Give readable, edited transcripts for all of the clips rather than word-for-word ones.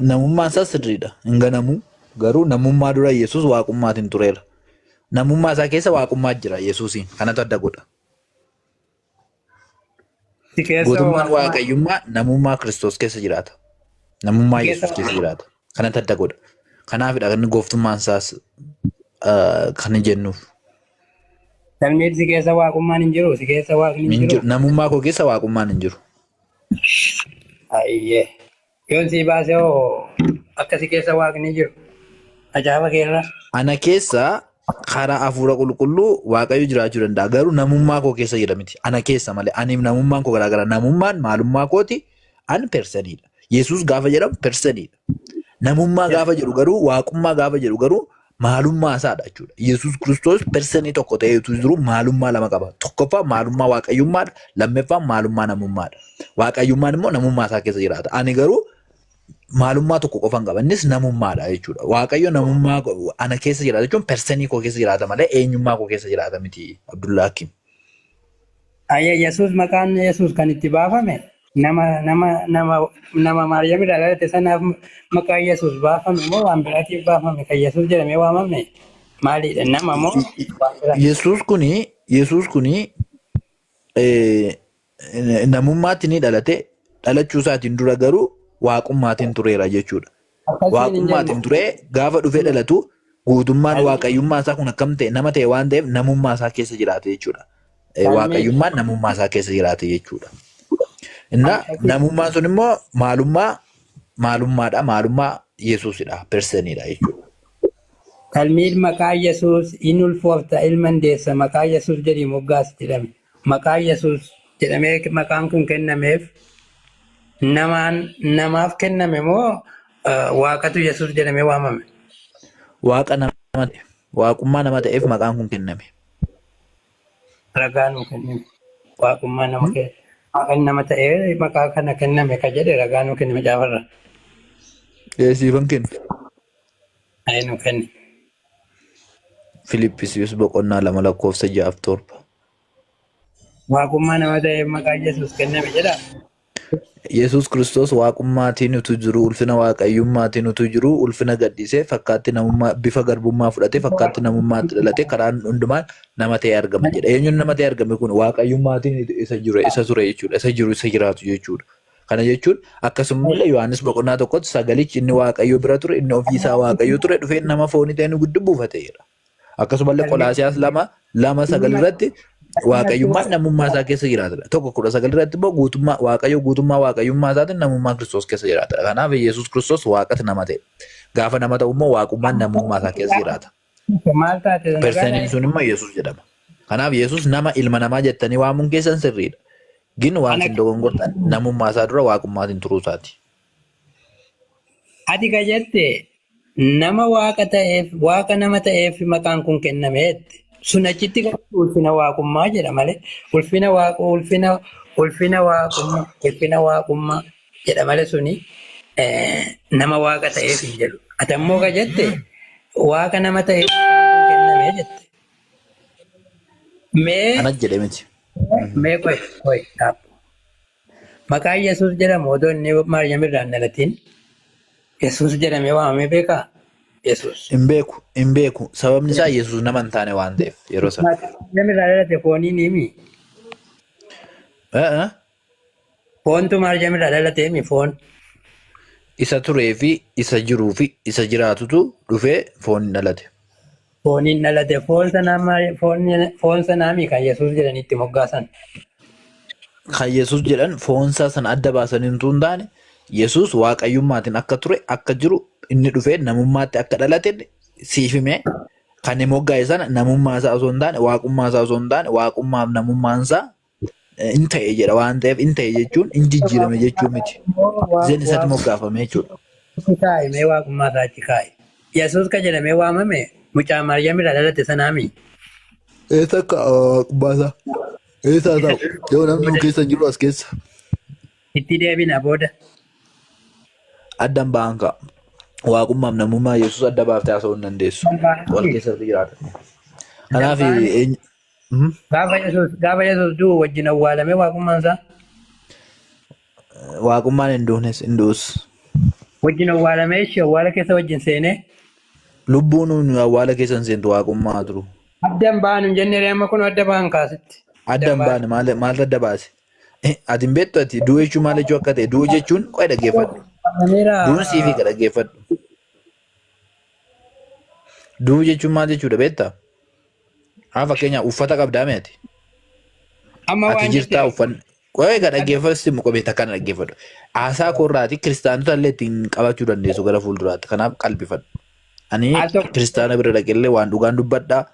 namummaan isaa sirriidha. Hin ganamu garuu namummaa dura Yesuus waaqummaatiin tureera. Namummaa isaa keessa waaqummaa jira Yesuusiin kanatu adda godha. Si keessa Gootummaan waaqummaa waaqayyummaa namummaa Kiristoos keessa jiraata. Namummaa si keessa Yesuus keessa jiraata. Kanatu adda godha. Kanaafidha kan gooftummaan isaas kan jennuuf. Sabni si keessa waaqummaan hin jiru, si keessa waaqni hin jiru. Namummaa koo keessa waaqummaan hin jiru. Ayyee. Yoon si baase hoo akka si keessa waaqni hin jiru. Ajaa'iba keerra. Ana keessa karaa hafuura qulqulluu waaqayyo jiraachuu danda'a. Garuu namummaa koo keessa jira miti. Ana keessa malee. Aniif namummaan koo garaagara. Namummaan maalummaa kooti. Ani personiidha. Yesuus gaafa jedhamu personiidha. Namummaa gaafa jedhu garuu waaqummaa gaafa jedhu garuu maalummaa isaadha jechuudha. Yesuus Kiristoos personii tokko ta'eetu jiru maalummaa lama qaba. Tokkoffaa maalummaa waaqayyummaadha. Lammaffaan maalummaa namummaadha. Waaqayyummaan immoo namummaa isaa keessa jiraata. Ani garuu maalummaa tokko qofan qaba. Innis namummaadha jechuudha. Waaqayyo namummaa ana keessa jiraata jechuun personii koo keessa jiraata malee eenyummaa koo keessa jiraata miti. Abdullaa Hakim. Ayyee Yesuus maqaan Yesuus kan itti baafame nama Maariyaam irraa dhalate sanaaf maqaan Yesuus baafame moo waan biraatiif baafame kan Yesuus jedhamee waamamne maalidha nama moo waan biraa? Yesuus kuni namummaatti ni dhalate dhalachuu isaatiin dura garuu waaqummaatiin tureera jechuudha. Akkasiin hin Waaqummaatiin jennu. turee gaafa dhufee dhalatu guutummaan waaqayyummaa isaa kun akkam ta'e nama ta'e waan ta'eef namummaa isaa keessa jiraate jechuudha. Waaqayyummaan namummaa isaa keessa jiraate jechuudha. Inna namummaan sun immoo maalummaadha. Maalummaa Yesuusidha. Personiidha jechuudha. Kalmiin maqaa Yesuus in ulfoofta ilman deessa maqaa Yesuus jedhii moggaas jedhame. Maqaa Yesuus jedhamee maqaan kun kennameef namaaf kenname moo waaqatu Yesuus jedhamee waamame? Waaqa nama ta'e, waaqummaa nama ta'eef maqaan kun kenname. Ragaa nuu kenname. Waaqummaa nama kenne. Waaqni nama ta'ee maqaa kana kenname ka jedhe ragaa nuu kenname caafarra. Siifan kennu. Ayee nuu kenne. Filippisius boqonnaa 2:6-7. Waaqummaa nama ta'eef maqaa Yesuus kenname jedha. Yesuus Kiristoos waaqummaatiin utuu jiru, ulfina waaqayyummaatiin utuu jiru, ulfina gadhiisee fakkaatti namummaa bifa garbummaa fudhatee fakkaatti namummaatti dhalatee karaan hundumaan nama ta'ee argama jedha. Eenyuun nama ta'ee argame kun waaqayyummaatiin isa ture jechuudha. Isa jiru isa jiraatu jechuudha. Kana jechuun akkasumallee Yohaannis boqonnaa 1 sagalichi inni waaqayyo bira ture, inni ofiisaa waaqayyo ture dhufee nama foonii ta'e guddi buufateera. Akkasumallee Qolaasiyaas 2:9 irratti waaqayyummaan namummaa isaa keessa jiraatudha. 1:19 irratti immoo guutummaa waaqayyummaa isaatiin namummaa Kiristoos keessa jiraatudha. Kanaaf Yesuus Kiristoos waaqatti nama ta'e. Gaafa nama ta'u immoo waaqummaan namummaa isaa keessa jiraata. Maal taate? Personiin sun immoo Yesuus jedhama. Kanaaf Yesuus nama ilma namaa jettanii waamuun keessan sirriidha. Gin waan isin dogongortan namummaa isaa dura waaqummaatiin turuu isaati. Ati ka jette nama waaqa nama ta'eef maqaan kun kennameetti. Sun achitti ulfina waaqummaa jedha malee ulfina waaqummaa jedha malee suni nama waaqa ta'eef hin jedhu. Ati ammoo ka jette waaqa nama ta'eef maqaan kun kennamee jette. Kanas jedhe miti. Mee qoy dhaabbu. Maqaan Yesuus jedhamu odoo inni Maariyaam irraa hin dhalatin Yesuus jedhamee waamamee beekaa? Yesuus. Hin beeku. Sababni isaa Yesuus nama hin taane waan ta'eef yeroo sana. Maariyaam irraa dhalate fooniin himi. Foontu Maariyaam irraa dhalate himi foon. Isa turee fi isa jiruu fi isa jiraatutu dhufee fooniin dhalate. Fooniin dhalate foon sanaami kan Yesuus jedhanitti moggaasan. Kan Yesuus jedhan foonsaa sana adda baasanii hin taane Yesuus waaqayyummaatiin akka ture akka jiru inni dhufee namummaatti akka dhalate siif himee kan inni moggaa'e sana namummaa isaa osoo hin taane waaqummaa isaa osoo hin taane waaqummaaf namummaan isaa hin ta'e jedha waan ta'eef hin ta'e jechuun hin jijjiirame jechuu miti. Zeen isatti moggaafame jechuudha. Kaa'imee waaqummaa isaa achi kaa'e. Yesuus ka jedhamee waamame mucaa Maariyaam irraa dhalate sanaami. Eessa akka waaqummaa isaa? Eessa ta'u? Yoo namni keessa jiru as keessa. Itti deebina booda. Addan ba'an ka'a. Waaqummaaf namummaa Yesuus adda baaftee haasa'uu hin dandeessu. Wal keessatti jiraata. Kanaaf Gaafa Yesuus du'u wajjin awwaalame waaqummaan isaa. waaqummaan hin duunes hin du'us. wajjin awwaalamee awwaala keessa wajjin seenee Lubbuun awwaala keessan seentu waaqummaa turu. addaan baanu hin jenne amma kun adda baan kaasitti. Addaan baane maal adda baase? Ati hin beektu ati du'u jechuun maal jechuu akka ta'e du'u jechuun qo'ee dhaggeeffadhu. Du'uun siifii ka dhaggeeffadhu. Du'u jechuun maal jechuudha beektaa? Haa fakkeenyaaf uffata qabdaa meeti? Amma Ati waan jirtaa uffanni. Qo'ee ka dhaggeeffatu muka akkana dhaggeeffadhu. Haasaa koorraati kiristaanota illee ittiin qabachuu dandeessu gara fuulduraatti. Kanaaf qalbifadhu. Ani kiristaana bira dhaqillee waan dhugaan dubbadhaa.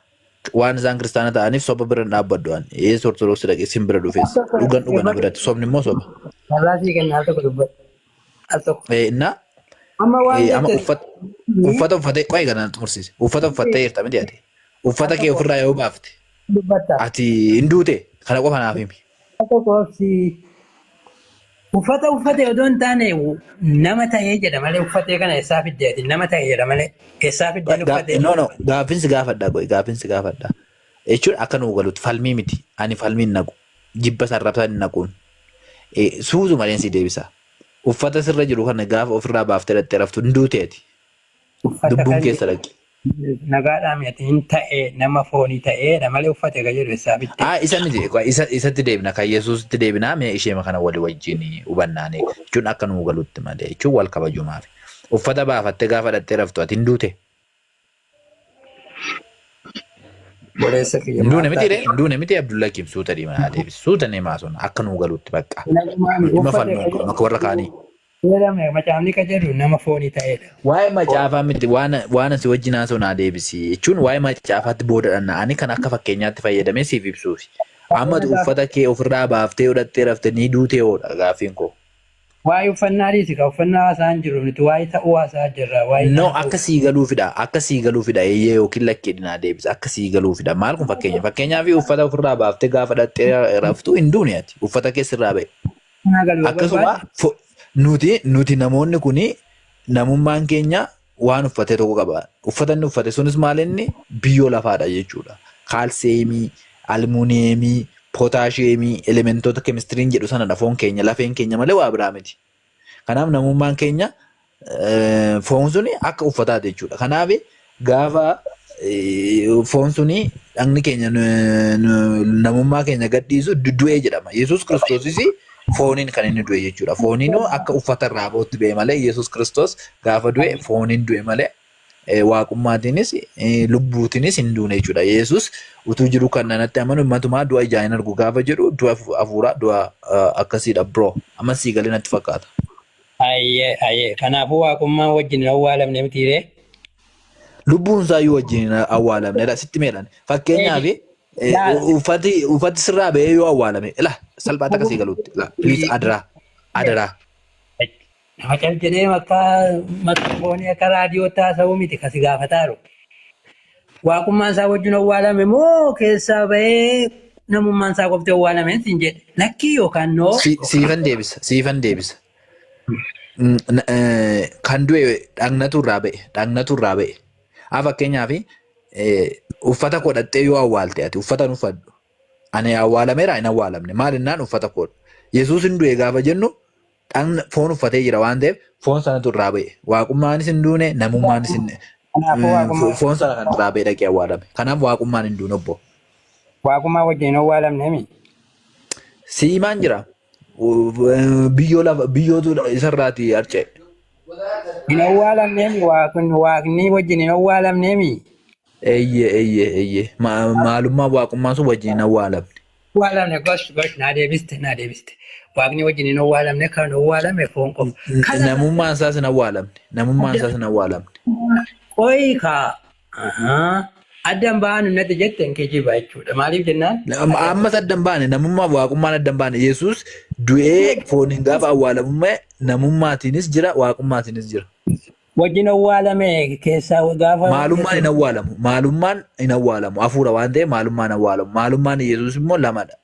Waan isaan kiristaana ta'aniif soba bira dhaabbadhu. Yesuus ortodoksii dhaqee sin bira dhufees. Dhugan biratti sobni immoo soba. Allaasii kenna al tokko dubbadhu. Al tokko. Innaa Amma waan amma jette uffata uffatee qo'ee kana tursiise. Uffata uffattee jirta miti ati. Uffata kee ofirraa yoo baafte dubbatta. ati hin duute kana qofa naaf himi. Al tokko si uffata uffate odoo hin taane nama ta'ee jedha malee uffatee kana eessaa fiddeeti nama ta'e jedha malee eessaa fiddeen uffatee. No gaaffiinsi gaafadhaa qo'e gaaffiinsi gaafadhaa. Jechuun akka nu galuutti falmii miti. Ani falmii hin naqu. Jibba sarrabsaan hin naquun. Suutu malee si deebisa. Uffata sirra jiru kana gaafa ofirraa baaftee dhattee raftu hin duuteeti. Dubbuun keessa dhaqi. Nagaadhaan miti hin ta'e nama foonii ta'eedha malee uffate ka jedhu eessaa fiddee. Isa miti isatti deebina kan Yesuusitti deebinaa mee ishee kana walii wajjin hubannaanii jechuun akka nu galuutti malee jechuun wal kabajumaaf. Uffata baafattee gaafa dhattee raftu ati hin duute. Nduune miti ree nduune miti Abdullaa Kim suuta diimaa deebisi suuta neemaa sun akka nu galuutti bakka. Dhimma falmuu akka warra kaanii. Macaafni ka jedhu nama foonii ta'eedha. Waa'ee macaafaa miti waan asii wajjin haasoo naa deebisi jechuun waa'ee macaafaatti boodadhaan na'anii kan akka fakkeenyaatti fayyadamee siif ibsuufi. Amma uffata kee ofirraa baaftee hodhattee raftee ni duutee oodha gaaffiin koo. Waa'ee uffannaa dhiisi ka uffannaa haasaa hin jiru nuti waa'ee ta'uu haasaa jirra. No akka sii galuufidha eeyyee yookiin lakkee dinaa deebisa akka sii galuufidha maal kun fakkeenyaaf uffata ofirraa baaftee gaafa dhattee raftu hin duune ati uffata keessirraa ba'e. Akkasuma nuti namoonni kuni namummaan keenya waan uffate tokko qaba. Uffatanni uffate sunis maal inni biyyoo lafaadha jechuudha. Kaalseemii, almuuneemii, pootaasheemii, elementoota keemistiriin jedhu sanadha foon keenya lafeen keenya malee waa biraa miti. Kanaaf namummaan keenya foon suni akka uffataati jechuudha. Kanaaf gaafa foon suni dhagni keenya namummaa keenya gadhiisu du'ee jedhama. Yesuus Kiristoosis fooniin kan inni du'e jechuudha. Fooniin akka uffata irraa ba'utti ba'e malee Yesuus Kiristoos gaafa du'e fooniin du'e malee waaqummaatiinis lubbuutiinis hin duune jechuudha. Yesuus utuu jiru kan nanatti amanu matumaa du'a ijaan hin argu gaafa jedhu du'a hafuuraa du'a akkasiidha biroo. Amma sii galee natti fakkaata. Ayyee kanaafuu waaqummaa wajjin hin awwaalamne mitiiree. Lubbuun isaayyuu wajjin hin awwaalamne sitti meedhaan fakkeenyaaf uffati sirraa ba'ee yoo awwaalame salphaatti akkasii galuutti please adaraa. Nama cal jedhee makka foonii akka raadiyoo taasisuu miti kasi gaafataaru. Waaqummaan isaa wajjin awwaalame moo keessaa ba'ee namummaan isaa qoftee awwaalame siin jedhe lakkii yookaan noo. Siifan deebisa. Kan du'e dhagnatu irraa ba'e. Fakkeenyaaf uffata godhattee yoo awwaalte ati uffata hin uffadhu. Ani awwaalameera hin awwaalamne maalinnaan uffata koodha. Yesuus hin du'e gaafa jennu foon uffatee jira waan ta'eef foon sanatu irraa ba'e. Waaqummaanis hin duune namummaanis foon sana kan irraa ba'e dhaqee awwaalame. Kanaaf waaqummaan hin duune obbo. Waaqummaa wajjin hin awwaalamne mi? Siimaan jira. Biyyootu isarraati harca'e. Hin awwaalamne mi waaqni wajjin hin awwaalamne mi? Eeyyee. Maalummaa waaqummaa sun wajjin hin awwaalamne. Awwaalamne gosh naa deebiste. Waaqni wajjin hin awwaalamne kan awwaalame foon qofa. Namummaan isaas hin awwaalamne. Qoyi kaa addan baanu natti jetteen kijiba jechuudha. Maaliif jennaan? Ammas addan baane namummaa waaqummaan addan baane Yesuus du'ee fooniin gaafa awwaalamumme namummaatiinis jira waaqummaatiinis jira. Wajjin awwaalame keessaa gaafa. Maalummaan hin awwaalamu hafuura waan ta'eef maalummaan awwaalamu. Maalummaan Yesuus immoo lamadha.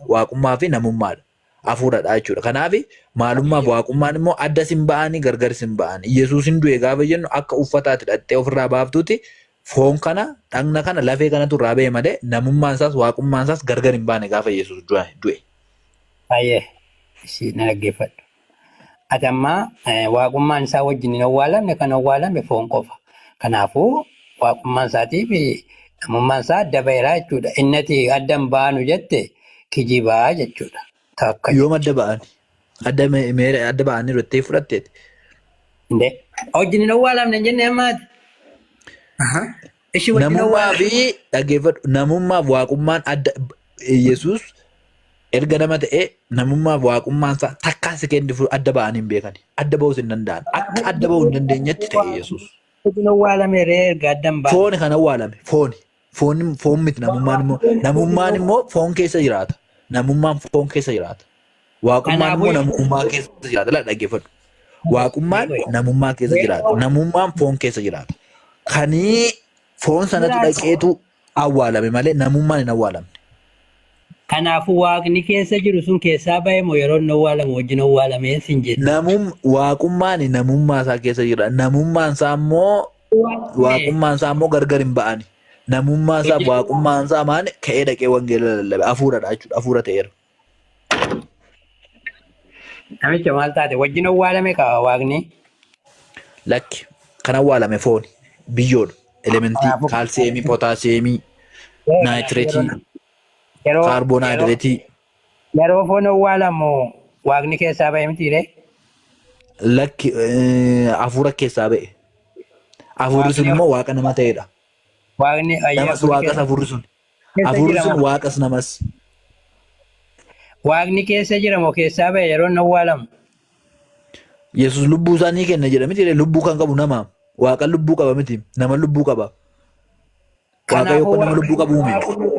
Waaqummaa fi namummaadha. Hafuuradha jechuudha. Kanaaf maalummaa fi waaqummaan immoo adda sin ba'anii gargar sin ba'anii. Yesuus hin du'e gaafa jennu akka uffataatti dhattee ofirraa baaftuuti foon kana dhagna kana lafee kanatu irraa ba'e malee namummaan isaas waaqummaan isaas gargar hin baane gaafa Yesuus du'e. Ayyee ishii na dhaggeeffadhu. ati amma waaqummaan isaa wajjin hin awwaalamne kan awwaalame foon qofa. Kanaafuu waaqummaan isaatii fi namummaan isaa adda baheeraa jechuudha. Innati adda hin baanu jette kijibaa jechuudha. Yoom adda ba'an? Adda ba'anii irratti fudhatteeti. Wajjin hin awwaalamne hin jenne ammaati. Namummaa fi dhaggeeffadhu. Namummaaf waaqummaan adda Yesuus erga nama ta'e namummaaf waaqummaan isaa takkaa sekeendii adda ba'anii hin beekan. Adda ba'uus hin danda'an. Akka adda ba'uu hin dandeenyetti ta'e Yesuus. Wajjin awwaalame erga adda hin baane. Fooni kan awwaalame fooni. Foon miti namummaan immoo foon keessa jiraata. Namummaan foon keessa jiraata. Waaqummaan immoo namummaa keessa jiraata. Laa dhaggeeffadhu. Waaqummaan namummaa keessa jiraata. Namummaan foon keessa jiraata. Kanii foon sanatu dhaqeetu awwaalame malee namummaan hin awwaalamne. Kanaafuu waaqni keessa jiru sun keessaa bahe moo yeroo inni awwaalamu wajjin awwaalamee sin jedhe. Waaqummaan namummaa isaa keessa jira. Namummaan isaa immoo gargar hin ba'ani. Namummaa isaa waaqummaan isaa maani ka'ee dhaqee wangeela lallabe hafuuradha jechuudha. Hafuura ta'eera. Namicha maal taate wajjin awwaalame qaba waaqni. Lakki kan awwaalame fooni biyyoodha. Elementii kaalsiyeemii, pootaasiyeemii, naayitireetii, kaarbonaayidireetii. Yeroo foon awwaalamu waaqni keessaa bahe mitiire? Lakki hafuura keessaa ba'e. Hafuurri sun immoo waaqa nama ta'edha. Waaqni namas waaqas hafuurri sun. Hafuurri sun waaqas namas. Waaqni keessa jira moo keessaa bahe yeroo inni awwaalamu? Yesuus lubbuu isaa ni kenna jedha miti lubbuu kan qabu nama. Waaqa lubbuu qaba miti nama lubbuu qaba. Waaqa yookaan nama lubbuu qabu uume.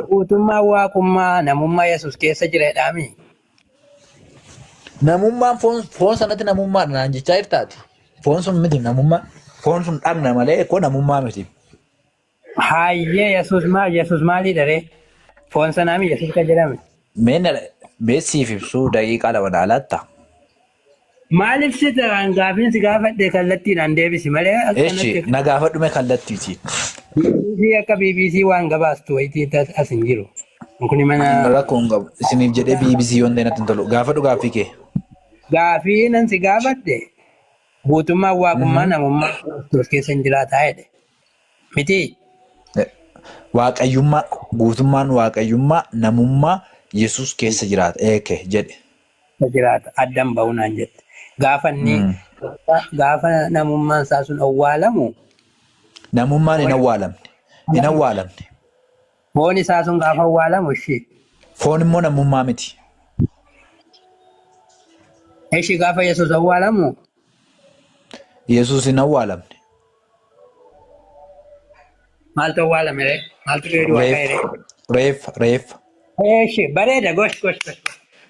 Guutummaa waaqummaa namummaa Yesuus keessa jira jedhami. Namummaan foon sanatti namummaa naan jechaa jirtaati. Foon sun miti namummaa. Foon sun dhagna malee ekkoo namummaa miti. Hayyee Yesuus maalidha ree? Foon sanaami Yesuus kan jedhame. Beessiif ibsuu daqiiqaa lama dhaalatta. Maaliif sitaan gaafiinsi gaafadhee kallattiidhaan deebisi malee Eechi na gaafadhume kallattiiti. Akka BBC waan gabaastu wayitii as hin jiru. Kuni mana rakkoon qabu isiniif jedhee BBC yoon deematti hin tolu. Gaafadhu gaaffii kee. Gaaffii nan si gaafadhe guutummaa waaqummaa namummaa Kiristoos keessa hin jiraataa jedhe. Miti. Waaqayyummaa guutummaan waaqayyummaa namummaa Yesuus keessa jiraata eeke jedhe. Jiraata addan ba'u naan jette. Gaafa namummaan isaa sun awwaalamu. Namummaan hin awwaalamne. Hin awwaalamne. Foon isaa sun gaafa awwaalamu ishee. Foon immoo namummaa miti. Ishee gaafa Yesuus awwaalamu. Yesuus hin awwaalamne. Maaltu awwaalame ree? Maaltu dheeduu waaqayyoo ree? Reeffa. Ishee bareeda gosh.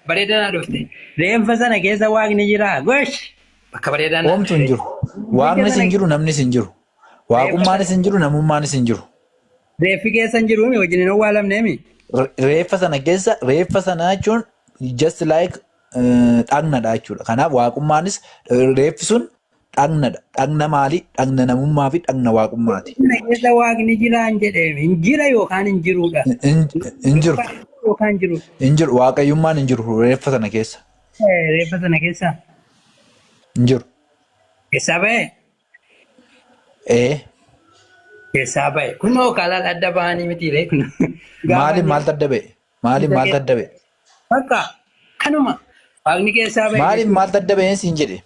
Bareeda naa dhufte. Reeffa sana keessa waaqni jira gosh. Bakka bareedaa naa. Oomtu hin jiru. Waaqnis hin jiru namnis hin jiru. Waaqummaanis hin jiru namummaanis hin jiru. Reeffi keessa hin jiru wajjin hin awwaalamneemi. Reeffa sana keessa reeffa sana jechuun just like dhagnadha jechuudha. Kanaaf waaqummaanis reeffi sun dhagnadha. Dhagna maali? Dhagna namummaa fi dhagna waaqummaati. Keessa waaqni jiraan jedhee hin jira yookaan hin jiruudha. Hin jiru. Yookaan jiru. Hin jiru. Waaqayyummaan hin jiru reeffa sana keessa. Reeffa sana keessa. Hin jiru. Keessaa ba'e? Keessaa ba'e. Kunoo kaalaan adda ba'anii miti ree kun. Maaliin maaltu adda ba'e? Maaliin maaltu adda ba'e? Bakka kanuma waaqni keessaa ba'e. Maaliin maaltu adda ba'e siin jedhe?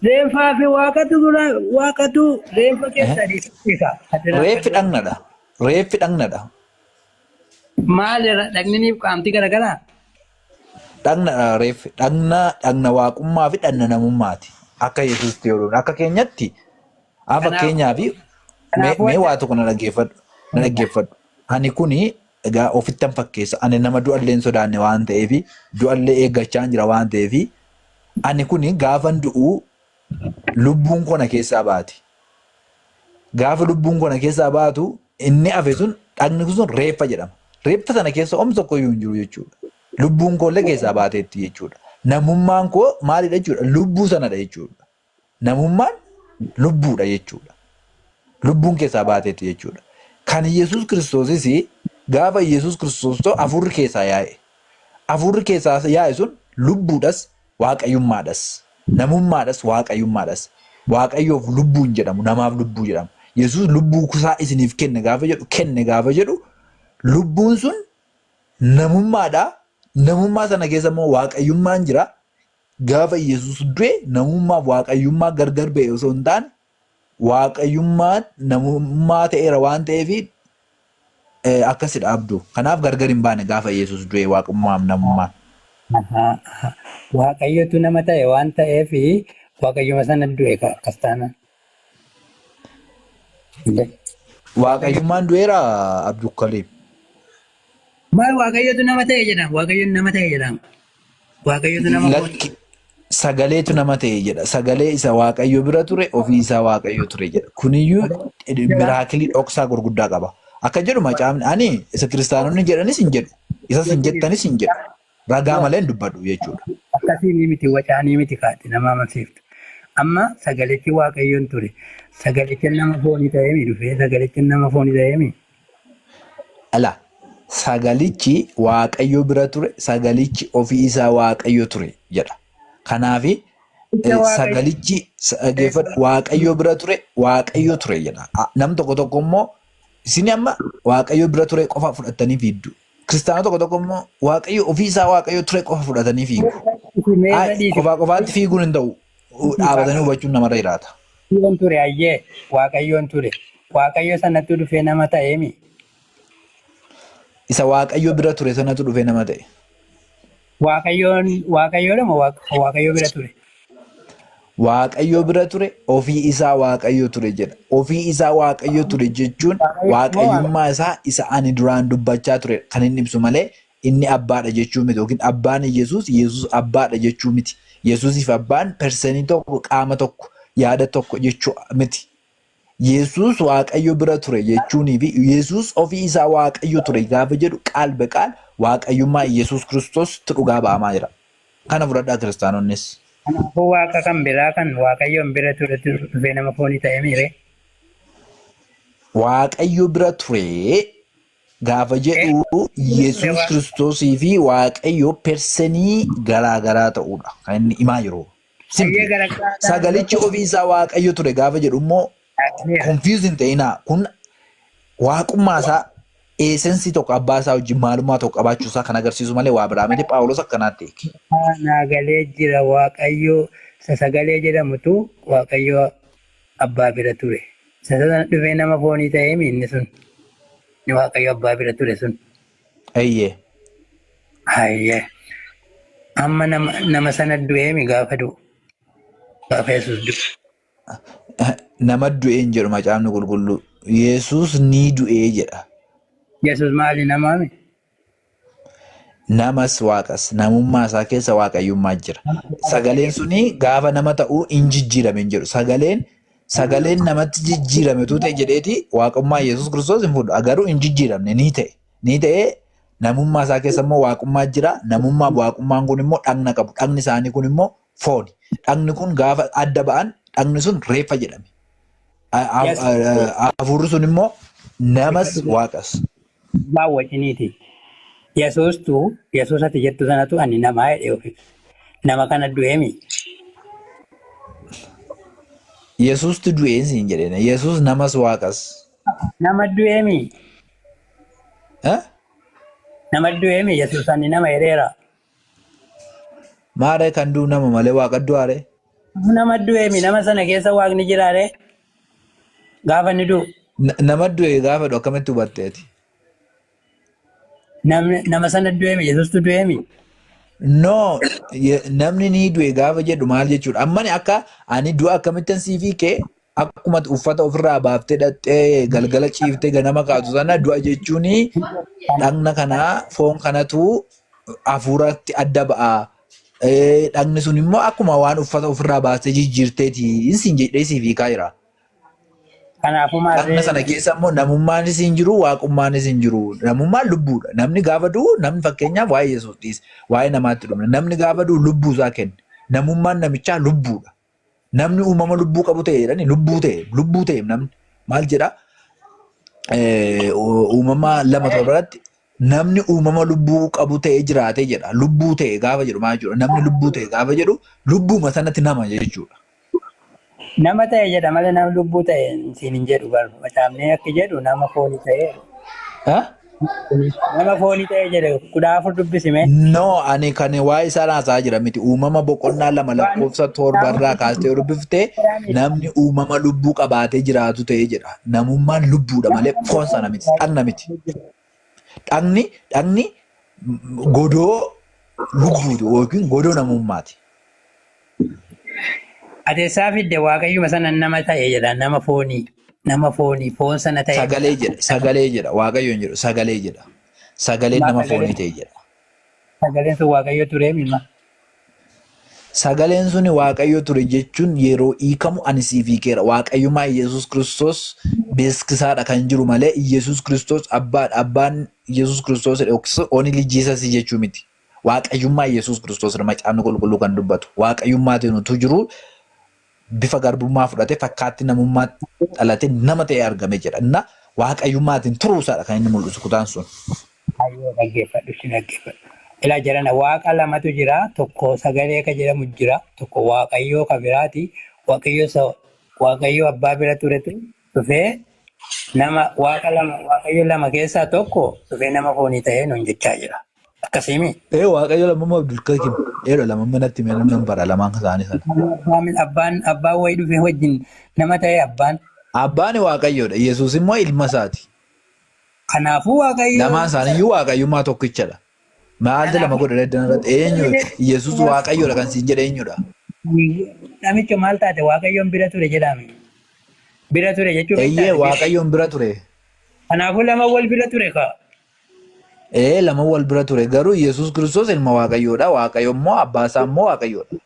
Reeffaa fi waaqatu reeffa keessa dhiisa. Reeffi dhagnadha. Reeffi dhagnadha. Maalirra dhagniniif qaamti garagaraa? Dhagnadha reeffi. Dhagna waaqummaa fi dhagna namummaati. Akka Yesuus yeroo akka keenyatti fakkeenyaa fi mee waa tokko na dhaggeeffadhu. Ani kuni egaa ofittan fakkeessa. Ani nama du'allee hin sodaanne waan ta'eef du'allee eeggachaa jira waan ta'eef ani kuni gaafan du'uu lubbuun kona keessaa baati. Gaafa lubbuun kona keessaa baatu inni hafe sun dhagni sun reeffa jedhama. Reeffa sana keessa om tokko iyyuu hin jiru jechuudha. Lubbuun koollee keessaa baateetti jechuudha. Namummaan koo maalidha jechuudha? Lubbuu sanadha jechuudha. Namummaan lubbuudha jechuudha. Lubbuun keessaa baateetti jechuudha. Kan Yesuus Kiristoosis gaafa Yesuus Kiristoos hafuurri keessaa yaa'e. Hafuurri keessaa yaa'e sun lubbuudhas waaqayyummaadhas. Namummaadhas waaqayyummaadhas. Waaqayyoof lubbuun jedhamu namaaf lubbuu jedhamu. Yesuus lubbuu kusaa isiniif kenne gaafa jedhu lubbuun sun namummaadha. Namummaa sana keessa immoo waaqayyummaan jira. Gaafa Yesuus du'e namummaaf waaqayyummaa gargar ba'e osoo hin taane waaqayyummaan namummaa ta'eera waan ta'eef akkasidha abduu. Kanaaf gargar hin baane gaafa Yesuus du'e waaqummaaf namummaan. Waaqayyotu nama ta'e waan ta'eef waaqayyuma sana du'e akkas taanaan. Waaqayyummaan du'eera Abduu Kaleem. Maal waaqayyotu nama ta'e jedhama. Waaqayyoon nama ta'e jedhama. Waaqayyotu nama Lakki sagaleetu nama ta'e jedha. Sagalee isa waaqayyo bira ture ofii isaa waaqayyo ture jedha. Kuniyyuu miraakilii dhoksaa gurguddaa qaba. Akka jedhu macaafni ani isa kiristaanonni jedhanis hin jedhu. Isas hin jettanis hin jedhu. Ragaa malee hin dubbadhu jechuudha. akkasii miti wacaanii miti kaati nama amansiiftu. Amma sagalichi waaqayyoon ture. Sagalichi nama foonii ta'eemi dhufee sagalichi nama foonii ta'eemi. Ala sagalichi waaqayyo bira ture sagalichi ofii isaa waaqayyo ture jedha. Kanaafi sagalichi waaqayyo bira ture waaqayyo ture jedha. Nam tokko tokko immoo isin amma waaqayyo bira ture qofa fudhatanii fiiddu. Kiristaanota tokko tokko immoo waaqayyo ofii isaa waaqayyo ture qofa fudhatanii fiigu. Qofaatti fiiguun hin ta'u. Dhaabatanii hubachuun namarra jiraata. Waaqayyoon ture ayyee waaqayyoon ture. Waaqayyo sanatti dhufee nama ta'eemi. Isa waaqayyo bira ture sanatu dhufee nama ta'e. Waaqayyoodhuma waaqayyo bira ture. Waaqayyo bira ture ofii isaa waaqayyo ture jedha. Ofii isaa waaqayyo ture jechuun waaqayyummaa isaa isa ani duraan dubbachaa ture kan inni ibsu malee inni abbaadha jechuu miti yookiin abbaan Yesuus abbaadha jechuu miti. Yesuusiif abbaan perseenii tokko qaama tokko yaada tokko jechuu miti. Yesuus waaqayyo bira ture jechuunii fi Yesuus ofii isaa waaqayyo ture gaafa jedhu qaal beqaal waaqayyummaa Yesuus Kiristoos dhugaa ba'amaa jira. Kana fudhadhaa kiristaanonnis. Kanaafuu waaqa kan biraa kan waaqayyoon bira ture dhufee nama foonii ta'ee miire. Waaqayyo bira ture gaafa jedhu Yesuus Kiristoosii fi waaqayyo perseenii garaagaraa ta'uudha kan inni himaa jiru. Sagalichi ofii isaa waaqayyo ture gaafa jedhu immoo confusing ta'inaa kun waaqummaa isaa eesensii tokko abbaa isaa wajjin maalummaa tokko qabaachuu isaa kan agarsiisu malee waa biraa miti Phaawulos akkanaatti. Naagalee jira waaqayyo sagalee jedhamutu waaqayyo abbaa bira ture. Sana dhufee nama foonii ta'ee inni sun ni waaqayyo abbaa bira ture sun. Ayyee. Ayyee. Amma nama sana du'ee gaafa du'u. Gaafa Yesuus du'u. Nama du'ee hin jedhu macaafni qulqulluu. Yesuus ni du'ee jedha. Yesuus maali namaami? Namas waaqas namummaa isaa keessa waaqayyummaa jira. Sagaleen suni gaafa nama ta'uu hin jijjiirame hin jedhu. Sagaleen namatti jijjiirame tu ta'e jedheeti waaqummaa Yesuus Kiristoos hin fudhu. Garuu hin jijjiiramne ni ta'e. Ni ta'e namummaa isaa keessa immoo waaqummaa jira. Namummaa waaqummaan kun immoo dhagna qabu. Dhagni isaanii kun immoo fooni. Dhagni kun gaafa adda ba'an dhagni sun reeffa jedhame. Hafuurri sun immoo namas waaqas. Baawwaciniiti. Yesuus ati jettu sanatu ani namaa jedhee ofi. Nama kana du'eemi. Yesuustu du'een siin jedheen. Yesuus namas waaqas. Nama du'eemi. Nama du'eemi Yesuus ani nama jedheera. Maaree kan du'u nama malee waaqa du'aare. Nama du'eemi nama sana keessa waaqni jiraare. Gaafa ni du'u. Nama du'e gaafa du'u akkamitti hubatteeti? Nama sana du'eemi Yesuustu du'eemi. No, namni ni du'e gaafa jedhu maal jechuudha. Ammani akka ani du'a akkamittan siifii kee akkuma uffata ofirraa baaftee dhattee galgala ciiftee ganama kaatu sana du'a jechuun dhagna kanaa foon kanatu hafuuratti adda ba'a. Dhagni sun immoo akkuma waan uffata ofirraa baastee jijjiirteeti isin jedhee siifii kaa jira. Kanaafuu dhagna sana keessa immoo namummaanis hin jiru waaqummaanis hin jiru. Namummaan lubbuudha. Namni gaafa du'u namni fakkeenyaaf waa'ee Yesuus dhiise waa'ee namaatti dhumne namni gaafa du'u lubbuu isaa kenne. Namummaan namichaa lubbuudha. Namni uumama lubbuu qabu ta'e jedhani lubbuu ta'e namni maal jedhaa uumama lama biratti namni uumama lubbuu qabu ta'ee jiraate jedha. Lubbuu ta'e gaafa jedhu maal jechuudha? Namni lubbuu ta'e gaafa jedhu lubbuma sanatti nama jechuudha. Nama ta'e jedha malee nama lubbuu ta'e siin hin jedhu garuu macaafni akka jedhu nama foonii ta'e. Ha? Nama foonii ta'e jedhe 14 dubbisime. No, ani kan waa'ee isaa haasaa jira miti. Uumama boqonnaa 2 lakkoofsa 7 irraa kaastee dubbiftee namni uumama lubbuu qabaatee jiraatu ta'ee jedha. Namummaan lubbuudha malee foon sana miti. Dhagna miti. Dhagni godoo lubbuuti yookiin godoo namummaati. Ateessaa fidde waaqayyuma sana nama ta'e jedha nama foonii foon sana ta'e. Sagalee jedha waaqayyoon jedhu sagalee jedha. Sagaleen nama foonii ta'e jedha. Sagaleen sun waaqayyo ture mima. Sagaleen suni waaqayyo ture jechuun yeroo hiikamu ani siif hiikeera. Waaqayyummaa Iyyasuus Kiristoos beeksisaadha kan jiru malee Iyyasuus Kiristoos abbaadha. Abbaan Iyyasuus Kiristoos only Jesus jechuu miti. Waaqayyummaa Iyyasuus Kiristoos macaafni qulqulluu kan dubbatu. Waaqayyummaatiin utuu jiru bifa garbummaa fudhatee fakkaatti namummaatti dhalatee nama ta'ee argame jedha. Inna waaqayyummaatiin turuusaadha kan inni mul'isu kutaan sun. Ayyoo dhaggeeffadhu si dhaggeeffadhu. Ilaa jirana waaqa lamatu jira. Tokko sagalee ka jedhamu jira. Tokko waaqayyoo ka biraati. Waaqayyoo abbaa bira turetu dhufee nama waaqayyo lama keessaa tokko dhufee nama foonii ta'ee nuun jechaa jira. Akkasimi. Waaqayyo lamammoo Abdulkakim. Lamammoo natti meenuu nan bara lamaan isaanii sana. Abbaan wayii dhufee wajjin nama ta'ee abbaan. Abbaan waaqayyoodha. Yesuus immoo ilma isaati. Kanaafuu waaqayyo. Lamaan isaaniiyyuu waaqayyummaa tokkichadha. Maaltu lama godha deddan irratti eenyu Yesuus waaqayyoodha kan siin jedhe eenyudha? Namicha maal taate waaqayyoon bira ture jedhame. Bira ture jechuun. Eeyyee waaqayyoon bira ture. Kanaafuu lama wal bira ture kaa. Lama wal bira ture garuu Yesuus Kiristoos ilma waaqayyoodha. Waaqayyo immoo abbaa isaa immoo waaqayyoodha.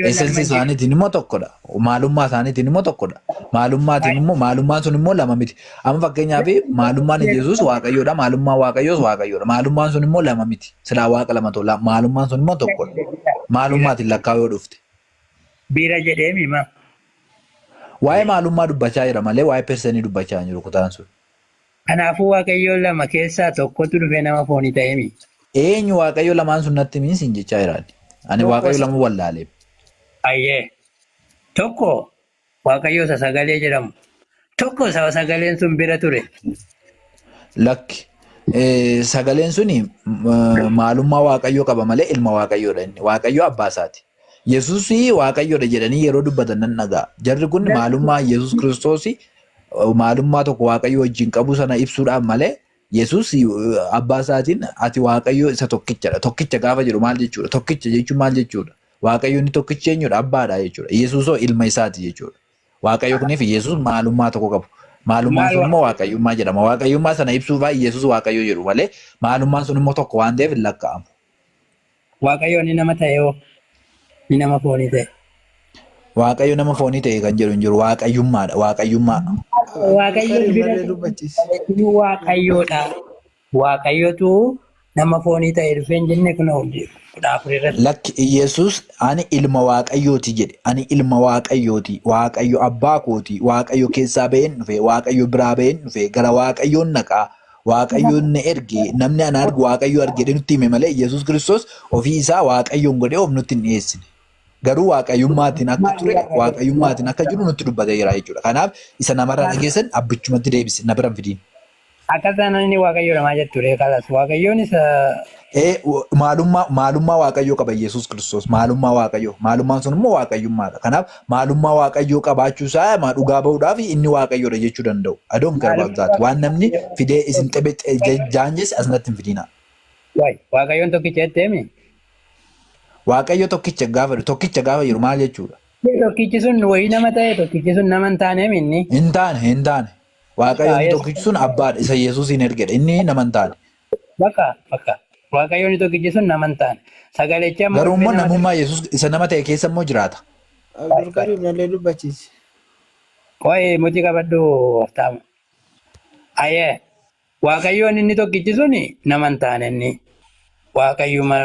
Esensi isaaniitiin immoo tokkodha. Maalummaa isaaniitiin immoo tokkodha. Maalummaan sun immoo lama miti. Amma fakkeenyaaf maalummaan Yesuus waaqayyoodha. Maalummaan waaqayyoos waaqayyoodha. Maalummaan sun immoo lama miti. Silaa waaqa lama tola. Maalummaan sun immoo tokkodha. Maalummaatiin lakkaa'uu dhufte. Bira jedhee mima. Waa'ee maalummaa dubbachaa jira malee waa'ee perseenii dubbachaa jiru kutaan sun. Kanaafuu waaqayyoon lama keessaa tokkotu dhufee nama foonii ta'eemi. Eenyu waaqayyo lamaan sun natti miin jechaa jiraani. Ani waaqayyo lama wallaalee. Ayyee. Tokko waaqayyo isa sagalee jedhamu. Tokko isa sagaleen sun bira ture. Lakki. Sagaleen suni maalummaa waaqayyoo qaba malee ilma waaqayyoodha inni. Waaqayyo abbaa isaati. Yesuus waaqayyoodha jedhanii yeroo dubbatan nan dhagaa. Jarri kun maalummaa Yesuus Kiristoos maalummaa tokko waaqayyo wajjin qabu sana ibsuudhaan malee Yesuus abbaa isaatiin ati waaqayyo isa tokkichadha. Tokkicha gaafa jedhu maal jechuudha? Tokkicha jechuun maal jechuudha? Waaqayyo inni tokkichi eenyudha? Abbaadha jechuudha. Yesuusoo ilma isaati jechuudha. Waaqayyo kuniif Yesuus maalummaa tokko qabu. Maalummaan sun immoo waaqayyummaa jedhama. Waaqayyummaa sana ibsuufaa Yesuus waaqayyo jedhu malee maalummaan sun immoo tokko waan ta'eef hin lakkaa'amu. Waaqayyo ni nama ta'e ni nama foonii ta'e. Waaqayyo nama foonii ta'e kan jedhu hin jiru. Waaqayyummaadha. Waaqayyummaa. Waaqayyoodha. Waaqayyotu nama foonii ta'e dhufee hin jenne kun lakki Yesuus ani ilma waaqayyooti jedhe. Ani ilma waaqayyooti. Waaqayyo abbaa kooti. Waaqayyo keessaa baheen dhufe. Waaqayyo biraa baheen dhufe. Gara waaqayyoon naqaa. Waaqayyoon na erge. Namni ana argu waaqayyo argee nutti hime malee Yesuus Kiristoos ofii isaa waaqayyoon godhee of nutti hin dhiyeessine. Garuu waaqayyummaatiin akka ture waaqayyummaatiin akka jiru nutti dubbatee jira jechuudha. Kanaaf isa namarraa dhageessan abbichumatti deebise na biran fidiin. Akkasaan inni waaqayyoodha maa jetture kanas waaqayyoon isa. Maalummaa waaqayyoo qaba Yesuus Kiristoos maalummaa waaqayyoo maalummaan sun immoo waaqayyummaadha. Kanaaf maalummaa waaqayyoo qabaachuusaa dhugaa bahuudhaaf inni waaqayyoodha jechuu danda'u. Adoon garbaabsaati waan namni fidee isin jaanjes asnatti hin fidina. Waaqayyoon tokkicha jetteemi. Waaqayyo tokkicha gaafa jiru maal jechuudha? Tokkichi sun wayii nama ta'e tokkichi sun nama hin taaneemi inni. Hin taane. Waaqayyoon tokkichi sun abbaadha isa Yesuus hin ergedha inni nama hin taane. Bakka. Waaqayyoon tokkichi sun nama hin taane. Sagalicha garuu immoo namummaa Yesuus isa nama ta'e keessa immoo jiraata. Abdulkarim nallee dubbachiisi. Qo'ee muti qabadhu oftaamu. Ayyee waaqayyoon inni tokkichi sun nama hin taane inni waaqayyuma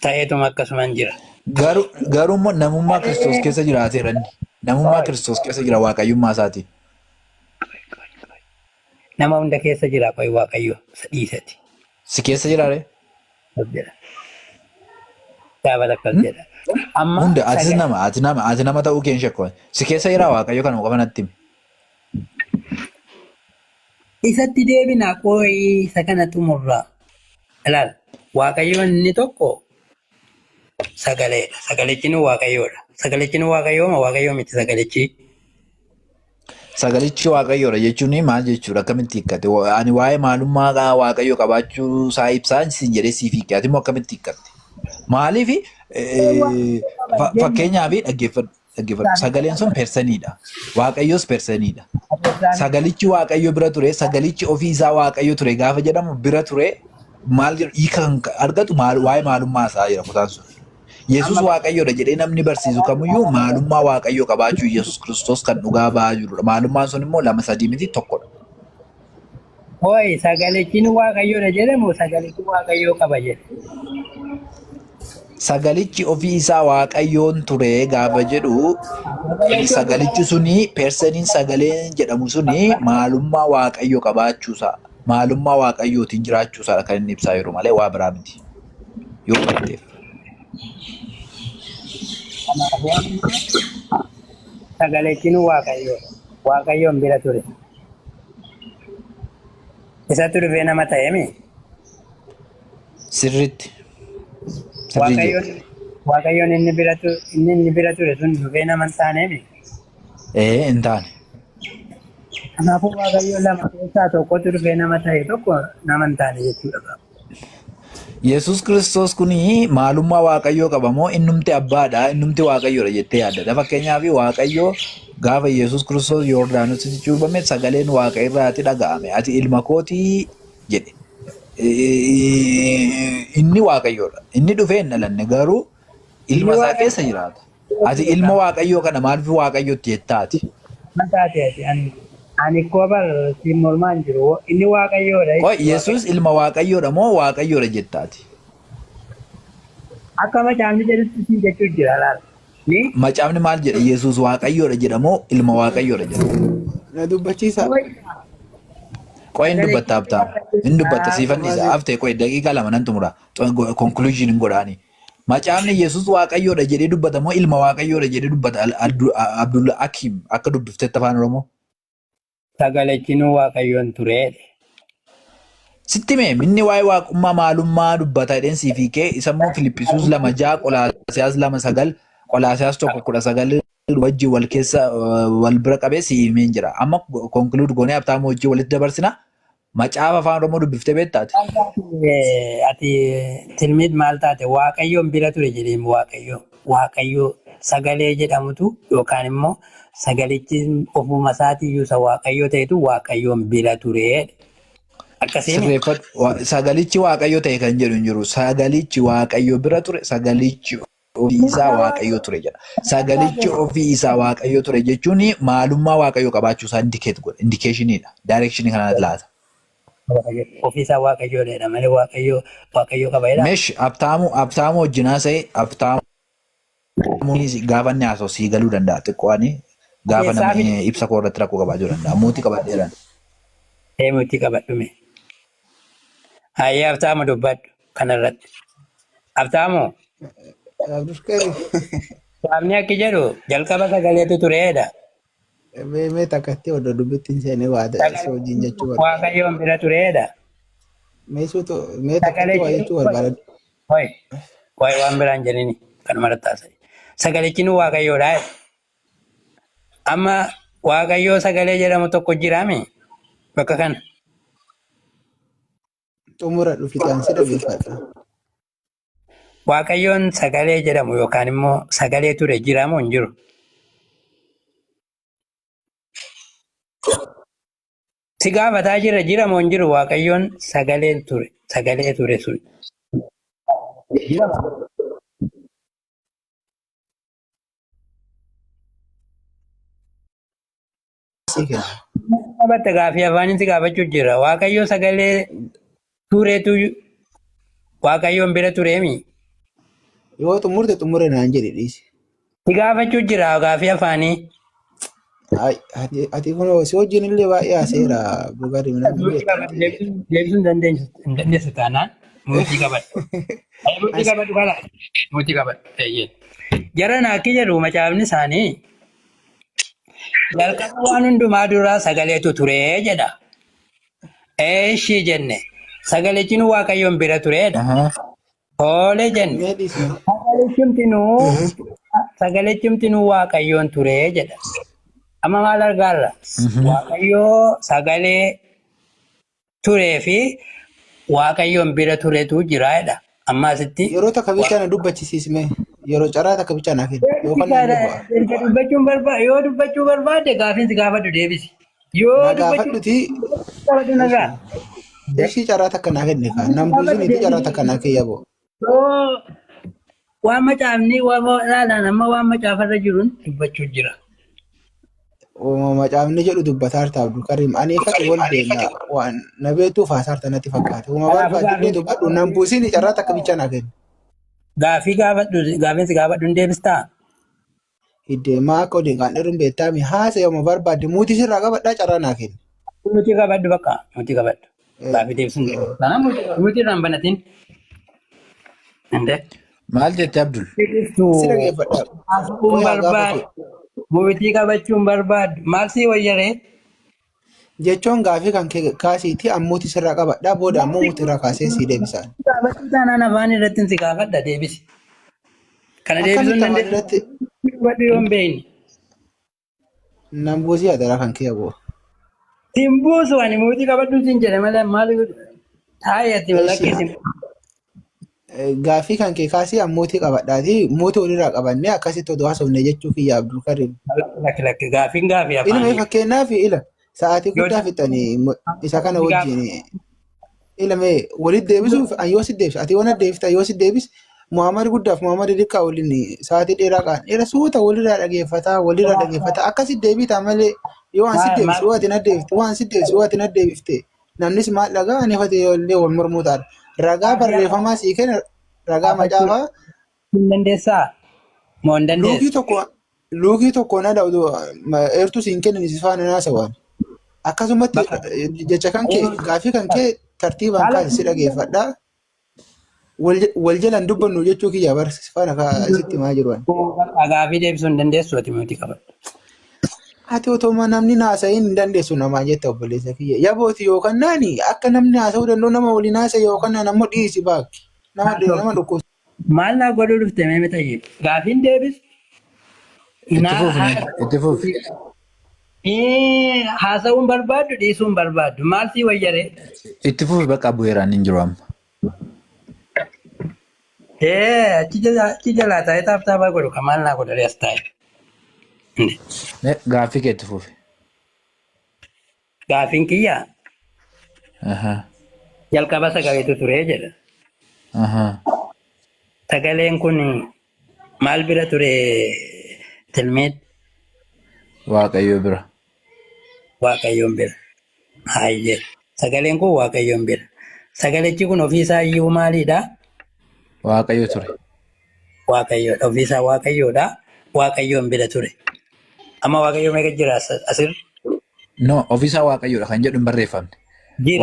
ta'eetuma akkasumaan jira. Garuu immoo namummaa Kiristoos keessa jiraateera inni. Namummaa Kiristoos keessa jira waaqayyummaa isaatiin. Nama hunda keessa jira qo'ee waaqayyo isa dhiisati. Si keessa jiraare? jedha. Gaafa takkas jedha. Amma Hunda atis sagalee nama ati nama ta'uu keen shakkoon. Si keessa jiraa waaqayyo kana qofa natti himi. isatti deebinaa qooyii isa kana xumurraa. Ilaal waaqayyoon inni tokko sagaleedha. Sagalichinu waaqayyoodha. Sagalichinu waaqayyooma waaqayyoo miti sagalichi. Sagalichi waaqayyoodha jechuun maal jechuudha? Akkamitti hiikkate? Ani waa'ee maalummaa waaqayyo qabaachuu isaa ibsaa siin jedhee siif hiikke. Ati immoo akkamitti hiikkatte? Maaliif fakkeenyaaf dhaggeeffadhu. Sagaleen sun persaniidha. Waaqayyoos persaniidha. Sagalichi waaqayyo bira ture, sagalichi ofii isaa waaqayyo ture gaafa jedhamu bira ture maal jedhu hiika kan argatu waa'ee maalummaa isaa jira kutaan sun. Yesus waaqayyoodha jedhee namni barsiisu kamiyyuu maalummaa waaqayyo qabaachuu Yesus Kiristoos kan dhugaa ba'aa jirudha. Maalummaan sun immoo lama sadii miti tokkodha. Hooyi sagalichinu waaqayyoodha jedhamu sagalichi waaqayyoo qaba jedhe. Sagalichi ofii isaa waaqayyoon ture gaafa jedhu sagalichi suni persaniin sagaleen jedhamu suni maalummaa waaqayyo qabaachuusaa maalummaa waaqayyootiin jiraachuusaadha kan inni ibsaa jiru malee waa biraa miti. Yoo hubatteef. Sagalichinu waaqayyoodha. Waaqayyoon bira ture. Isatti dhufee nama ta'eemi. Sirriitti. Sirrii jedhe. Waaqayyoon inni bira ture sun dhufee nama hin taaneemi. Hin taane. Kanaafuu waaqayyoon lama keessaa tokkotu dhufee nama ta'e tokko nama hin taane jechuudha. Yesus Kiristoos kuni maalummaa waaqayyoo qaba moo innumti abbaadha innumti waaqayyoodha jettee yaadda. Fakkeenyaaf waaqayyoo gaafa Yesus Kiristoos Yordaanositti cuuphame sagaleen waaqa irraati dhaga'ame. Ati ilma kootii jedhe. Inni waaqayyoodha. Inni dhufee hin dhalanne garuu ilma isaa keessa jiraata. Ati ilma waaqayyoo kana maaliif waaqayyotti jettaati? Mataati ani kobar si mormaan jiru inni waaqayyoodha. Qoy Yesus ilma waaqayyoodha moo waaqayyoodha jettaati? Akka macaafni jedhutti si jechuu jira laal. Macaafni maal jedha? Yesus waaqayyoodha jedha moo ilma waaqayyoodha jedha? Na dubbachiisa. Qoy hin dubbatta abtaa. Hin dubbatta siifanniisa. Haftee qoy daqiiqaa lama nan xumura. Conclusion hin godhaani. Macaafni Yesus waaqayyoodha jedhee dubbata moo ilma waaqayyoodha jedhee dubbata? Abdul Hakim akka dubbiftetti afaan Oromoo. Sagalechinuu waaqayyoon tureedha. Sitti mee inni waa'ee waaqummaa maalummaa dubbata jedheen siif hiikee isa immoo Filippisuus 2:6 Qolaasiyaas 2:9 Qolaasiyaas 1:19 wajjin wal keessa wal bira qabee si himeen jira. Amma conclude goonee Habtaamoo wajjin walitti dabarsina. Macaafa afaan Oromoo dubbiftee beektaati? Ati tilmiid maal taate waaqayyoon bira ture jedheen waaqayyoo sagalee jedhamutu yookaan immoo sagalichi ofuma isaatiiyyuu isa waaqayyoo ta'etu waaqayyoon bira tureedha. Akkasiin sagalichi waaqayyo ta'e kan jedhu hin jiru. Sagalichi waaqayyo bira ture, sagalichi ofii isaa waaqayyo ture jedha. Sagalichi ofii isaa waaqayyo ture jechuun maalummaa waaqayyo qabaachuu isaa indicate godha. Indicationidha. Direction kanaan laata. Ofii isaa waaqayyoodha malee waaqayyo qaba jedha. Meesh Habtaamoo wajjin haasa'e Habtaamoo gaafa inni haasa'u sii galuu danda'a xiqqooni. Gaafa namni ibsa koo irratti rakkoo qabaachuu danda'a. Mootii qabadheeran. Mootii qabadhume. Hayyee Habtaamoo dubbadhu kanarratti. Habtaamoo. Saabni akki jedhu jalqaba sagaleetu tureedha. Mee takkatti odoo dubbittiin seenee waada hojiin jechuu barbaada. Waaqayyoon bira tureedha. Mee takkatti waa jechuu barbaada. Waa'ee waan biraan jedhini kanuma irratti sagalichi nu waaqayyoodha. Amma waaqayyoo sagalee jedhamu tokko jiraame bakka kana. Xumura dhufitaan si dhageeffadha. Waaqayyoon sagalee jedhamu yookaan immoo sagalee ture jiraamo hin jiru. Si gaafataa jiramoo hin jiru waaqayyoon sagalee ture sun. Qabatte gaafii afaaniin si gaafachuu jira. Waaqayyoo sagalee tureetu waaqayyoon bira tureemi. Yoo xumurte xumure naan jedhe dhiisi. Si gaafachuu jira gaafii afaanii. Ay, ati kun si wajjin illee baay'ee haaseera Abdulkarim nama Murtii beekta qabadhu miti. deebisuu hin dandeessu taanaan murtii qabadhu. Murtii As qabadhu kana murtii qabadhu. Jaran akka jedhu macaafni isaanii jalqaba waan hundumaa duraa sagaleetu ture jedha. Eeshi jenne sagalichi nu waaqayyoon bira turedha. Oolee jenne mee dhiisne. sagalichumti nu waaqayyoon ture jedha. Amma maal argaarra? Waaqayyoo sagalee turee fi waaqayyoon bira turetu jira jedha. Amma asitti Yeroo takka bichaa na dubbachisiisme. Yeroo caraa takka bichaa na kennu. Yookaan na dubba. yoo dubbachuu barbaade gaafiinsi gaafadhu deebisi. Yoo Na dubbachuu gaafadhuti gaafadhu nagaa. ishii caraa takka na kenne kaa. Nam buusiniiti caraa takka na keeyyaboo. Yoo waan macaafni laalaan amma waan macaafarra jiruun dubbachuu jira. Macaafni jedhu dubbataa jirta Abdulkarim. Ani kan wal beela waan na beektuuf haasaarta natti fakkaate. Barbaadillee dubbadhu nam buusini caraa takka bichaa na kennu. Gaafii gaafiinsi gaafadhu hin deebistaa? Hiddeemaa akka odeeffannoo kan dheeruun beektaami haasa yooma barbaadde muutii sirraa qabadhaa caraa naa kennu. Nuti qabadhu bakka nuti qabadhu. Gaafii deebisuun deebistaa. Nuti irraan banatiin. Maal jette Abdul? Si dhageeffadha. Haasa'uun barbaadu. Muutii qabachuun barbaadu. Maal sii wayyaree? Jechuun gaafii kan kaasiiti ammuuti sirraa qabadhaa booda ammoo muutii irraa kaasee sii deebisaan. Gaafachuu taanaan afaan irratti si gaafadha deebisi. Kana deebisuun Akkamitti afaan irratti dandeessu yoo hin beekne. nan buusii adaraa kan kee boo. Siin buusu ani muutii qabadhu siin jedhe malee maal taayatti walakkeessin. Gaafii kan kee kaasii ammuutii qabadhaati muutii walirraa qabannee akkasitti oduu haasofne jechuu kiyya Abdulkarim. Lakki gaafiin gaafii Ilma afaan. fakkeenyaaf ila sa'aatii guddaa fixanii isa kana wajjin ilmee walitti deebisuuf yoo si deebis ati waan deebifta yoo si deebis Muhammad guddaaf Muhammad xiqqaa waliin sa'aatii dheeraa qaan dheera suuta walirraa dhageeffata akkasitti deebita malee yoo waan si deebis waan ati na deebifte namnis maal dhagaa ani fate illee wal mormuu ta'a ragaa barreeffamaa sii kenna ragaa macaafaa Hin dandeessaa? Moo hin dandeessu? luukii tokko na dhawdu eertuu siin kennan si faana naasawaan. Akkasumatti jecha kan kee gaafii kan kee tartiibaan kaase si dhageeffadhaa. Wal jalan dubbannu jechuu kiyya barsiifana sitti maa jiru. Gaafii deebisuu hin dandeessu ati muutii qabadhu. Ati otoo namni haasa'in hin dandeessu namaa jetta obboleessa kiyya. Yabooti yookaan naani akka namni haasa'uu danda'u nama waliin haasa'e yookaan naan ammoo dhiisi baaki. Nama dhukkubsa. Maal naa godhuu dhufte mee ta'e gaafiin deebis. Itti fufi. Haasa'uun barbaaddu dhiisuun barbaaddu maal sii wayyaree? Itti fufi bakka bu'eeraan hin jiru amma. Achi jalaa taa'ee taaphaa godhu kan maal naa godhanii as taa'e. Gaaffii kee itti fufi. Gaafiin kiyyaa jalqaba sagaleetu ture jedha. Sagaleen kun maal bira ture tilmeet? Waaqayyo bira. Waaqayyoon bira. Hayyee. Sagaleen kun waaqayyoon bira. Sagalichi kun ofiisaa iyyuu maaliidha? Waaqayyo ture. Waaqayyoodha. Ofiisaa waaqayyoodha. Waaqayyoon bira ture. Amma waaqayyo meeqa jira asir? No, ofiisaa waaqayyoodha kan jedhu hin barreeffamne.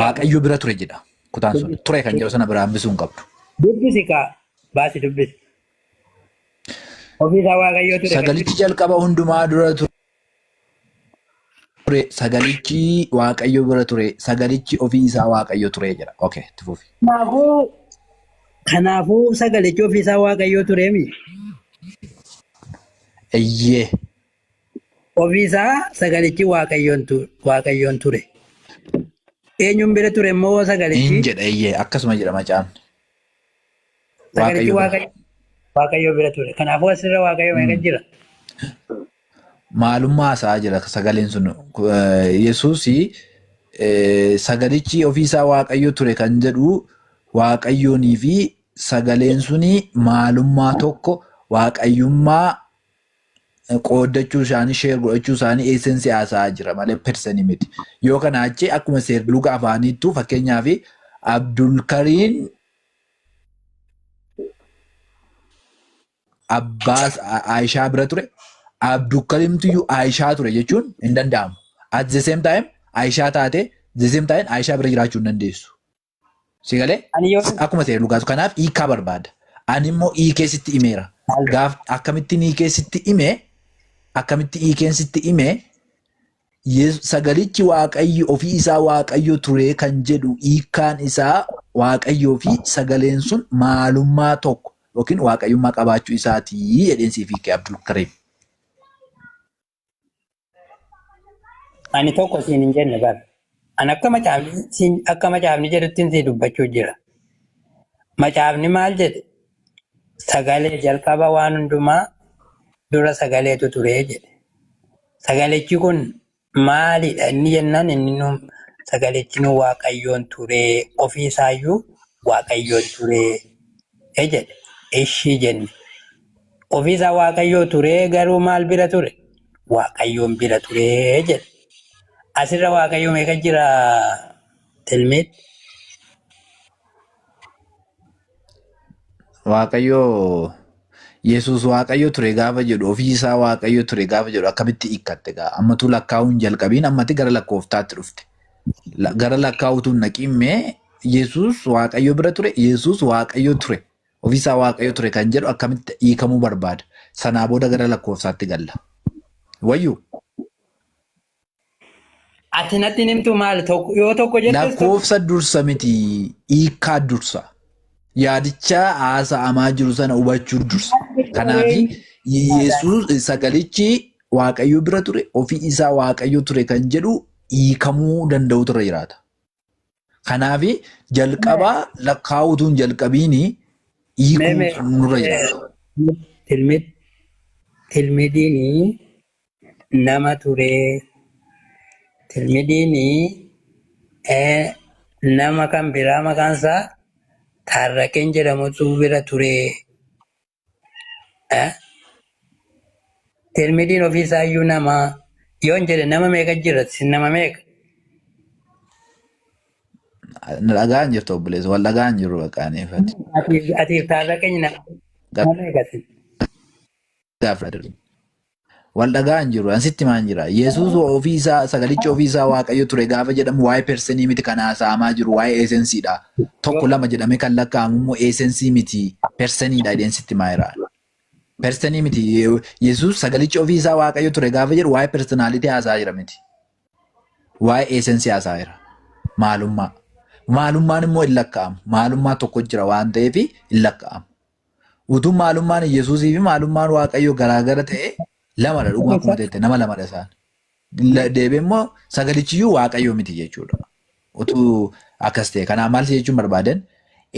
Waaqayyo bira ture jedha. Kutaan sun ture kan jedhu sana biraa hambisuu hin qabdu. Dubbisi kaa baasi dubbisi. Ofiisaa waaqayyoo ture. Sagalichi jalqaba hundumaa dura ture. Sagalichi waaqayyo bira ture. Sagalichi ofiisaa waaqayyo ture jedha. Okay, itti fufi. Kanaafuu sagalichi ofiisaa waaqayyoo tureemi. Eyyee. Ofiisaa sagalichi waaqayyoon ture. Eenyuun bira ture immoo sagalichi? Hin jedha eyyee akkasuma jedha macaafni. Sagalichi waaqayyoo bira ture. Kanaafuu asirra waaqayyo meeqa jira? Maalummaa isaa jira sagaleen sun Yesuusi sagalichi ofiisaa waaqayyo ture kan jedhu waaqayyoonii fi sagaleen suni maalummaa tokko waaqayyummaa qooddachuu isaanii sheer godhachuu isaanii eessensi haasaa jira malee persanii miti. Yoo kana achi akkuma seerluga afaaniittu fakkeenyaaf Abdulkariin Abbaas Aayishaa bira ture. Abdulkarimtu Aishaa ture jechuun hin danda'amu. At the same time Aishaa taate the same time Aishaa bira jiraachuu hin dandeessu. Si galee? Ani yoo Akkuma ta'e dhugaatu kanaaf hiikaa barbaada. Ani immoo hiikee sitti himeera. Gaaf akkamittiin hiikee sitti hime akkamitti hiikeen sitti hime sagalichi waaqayyo ofii isaa waaqayyo ture kan jedhu hiikaan isaa waaqayyoo fi sagaleen sun maalummaa tokko yookiin waaqayyummaa qabaachuu isaatii jedheen siif hiikee Abdulkarim. ani tokko siin hin jenne bara. Ani akka macaafni jedhuttiin si dubbachuu jira. Macaafni maal jedhe? Sagalee jalqaba waan hundumaa dura sagaleetu ture jedhe. Sagalichi kun maalidha inni jennaan inni sagalichi nu waaqayyoon ture ofii isaayyuu waaqayyoon ture jedhe. Ishii jenne. Ofii isaa waaqayyoo ture garuu maal bira ture? Waaqayyoon bira ture jedhe. Asirra waaqayyoo meeqa jira tilmeet? Waaqayyoo Yesuus waaqayyo ture gaafa jedhu ofii isaa waaqayyo ture gaafa jedhu akkamitti hiikkatte gaa ammatu lakkaa'uun jalqabiin ammatti gara lakkooftaatti dhufte. Gara lakkaa'uutuun naqimmee Yesuus waaqayyo bira ture Yesuus waaqayyo ture ofii isaa waaqayyo ture kan jedhu akkamitti hiikamuu barbaada. Sanaa booda gara lakkoofsaatti galla. Wayyuu. Ati natti himtu maal yoo tokko jettu lakkoofsa dursa miti hiikaa dursa. Yaadicha haasa'amaa jiru sana hubachuu dursa. Kanaaf Yesuus sagalichi waaqayyo bira ture ofii isaa waaqayyo ture kan jedhu hiikamuu danda'u irra jiraata. Kanaaf jalqabaa lakkaa'uutuun jalqabiin hiikuu nurra jiraata. Tilmidiin nama ture. Tilmidiin nama kan biraa maqaan isaa Taarraqeen jedhamutu bira ture. Tilmidiin ofii isaayyuu nama yoon jedhe nama meeqa jira? Nama meeqa? Dhagaan jirtu obboleessa wal dhagaan jiru baqaaneeffate. Atiif Taarraqeen nama meeqati? Wal dhagaan jiru asitti maan jira Yesuus ofii isaa sagalichi ofii isaa waaqayyo ture gaafa jedhamu waa'ee persanii miti kan haasa'amaa jiru waa'ee esensiidha. Tokko lama jedhamee kan lakkaa'amu immoo esensii miti persaniidha jedheensitti maayiraan. Persanii miti Yesuus sagalichi ofii isaa waaqayyo ture gaafa jedhu waa'ee personaalitii haasa'aa jira miti. Waa'ee esensii haasa'aa jira. Maalummaa. Maalummaan immoo hin lakkaa'amu. Maalummaa tokko jira waan ta'eef hin lakkaa'amu. Utuu maalummaan Yesuusii fi maalummaan waaqayyo garaagara ta'e lamadha dhuguma kun ta'e nama lamadha isaan. Deebi'ee immoo sagalichiyyuu waaqayyo miti jechuudha. Utuu akkas ta'e kanaaf maal jechuun barbaadan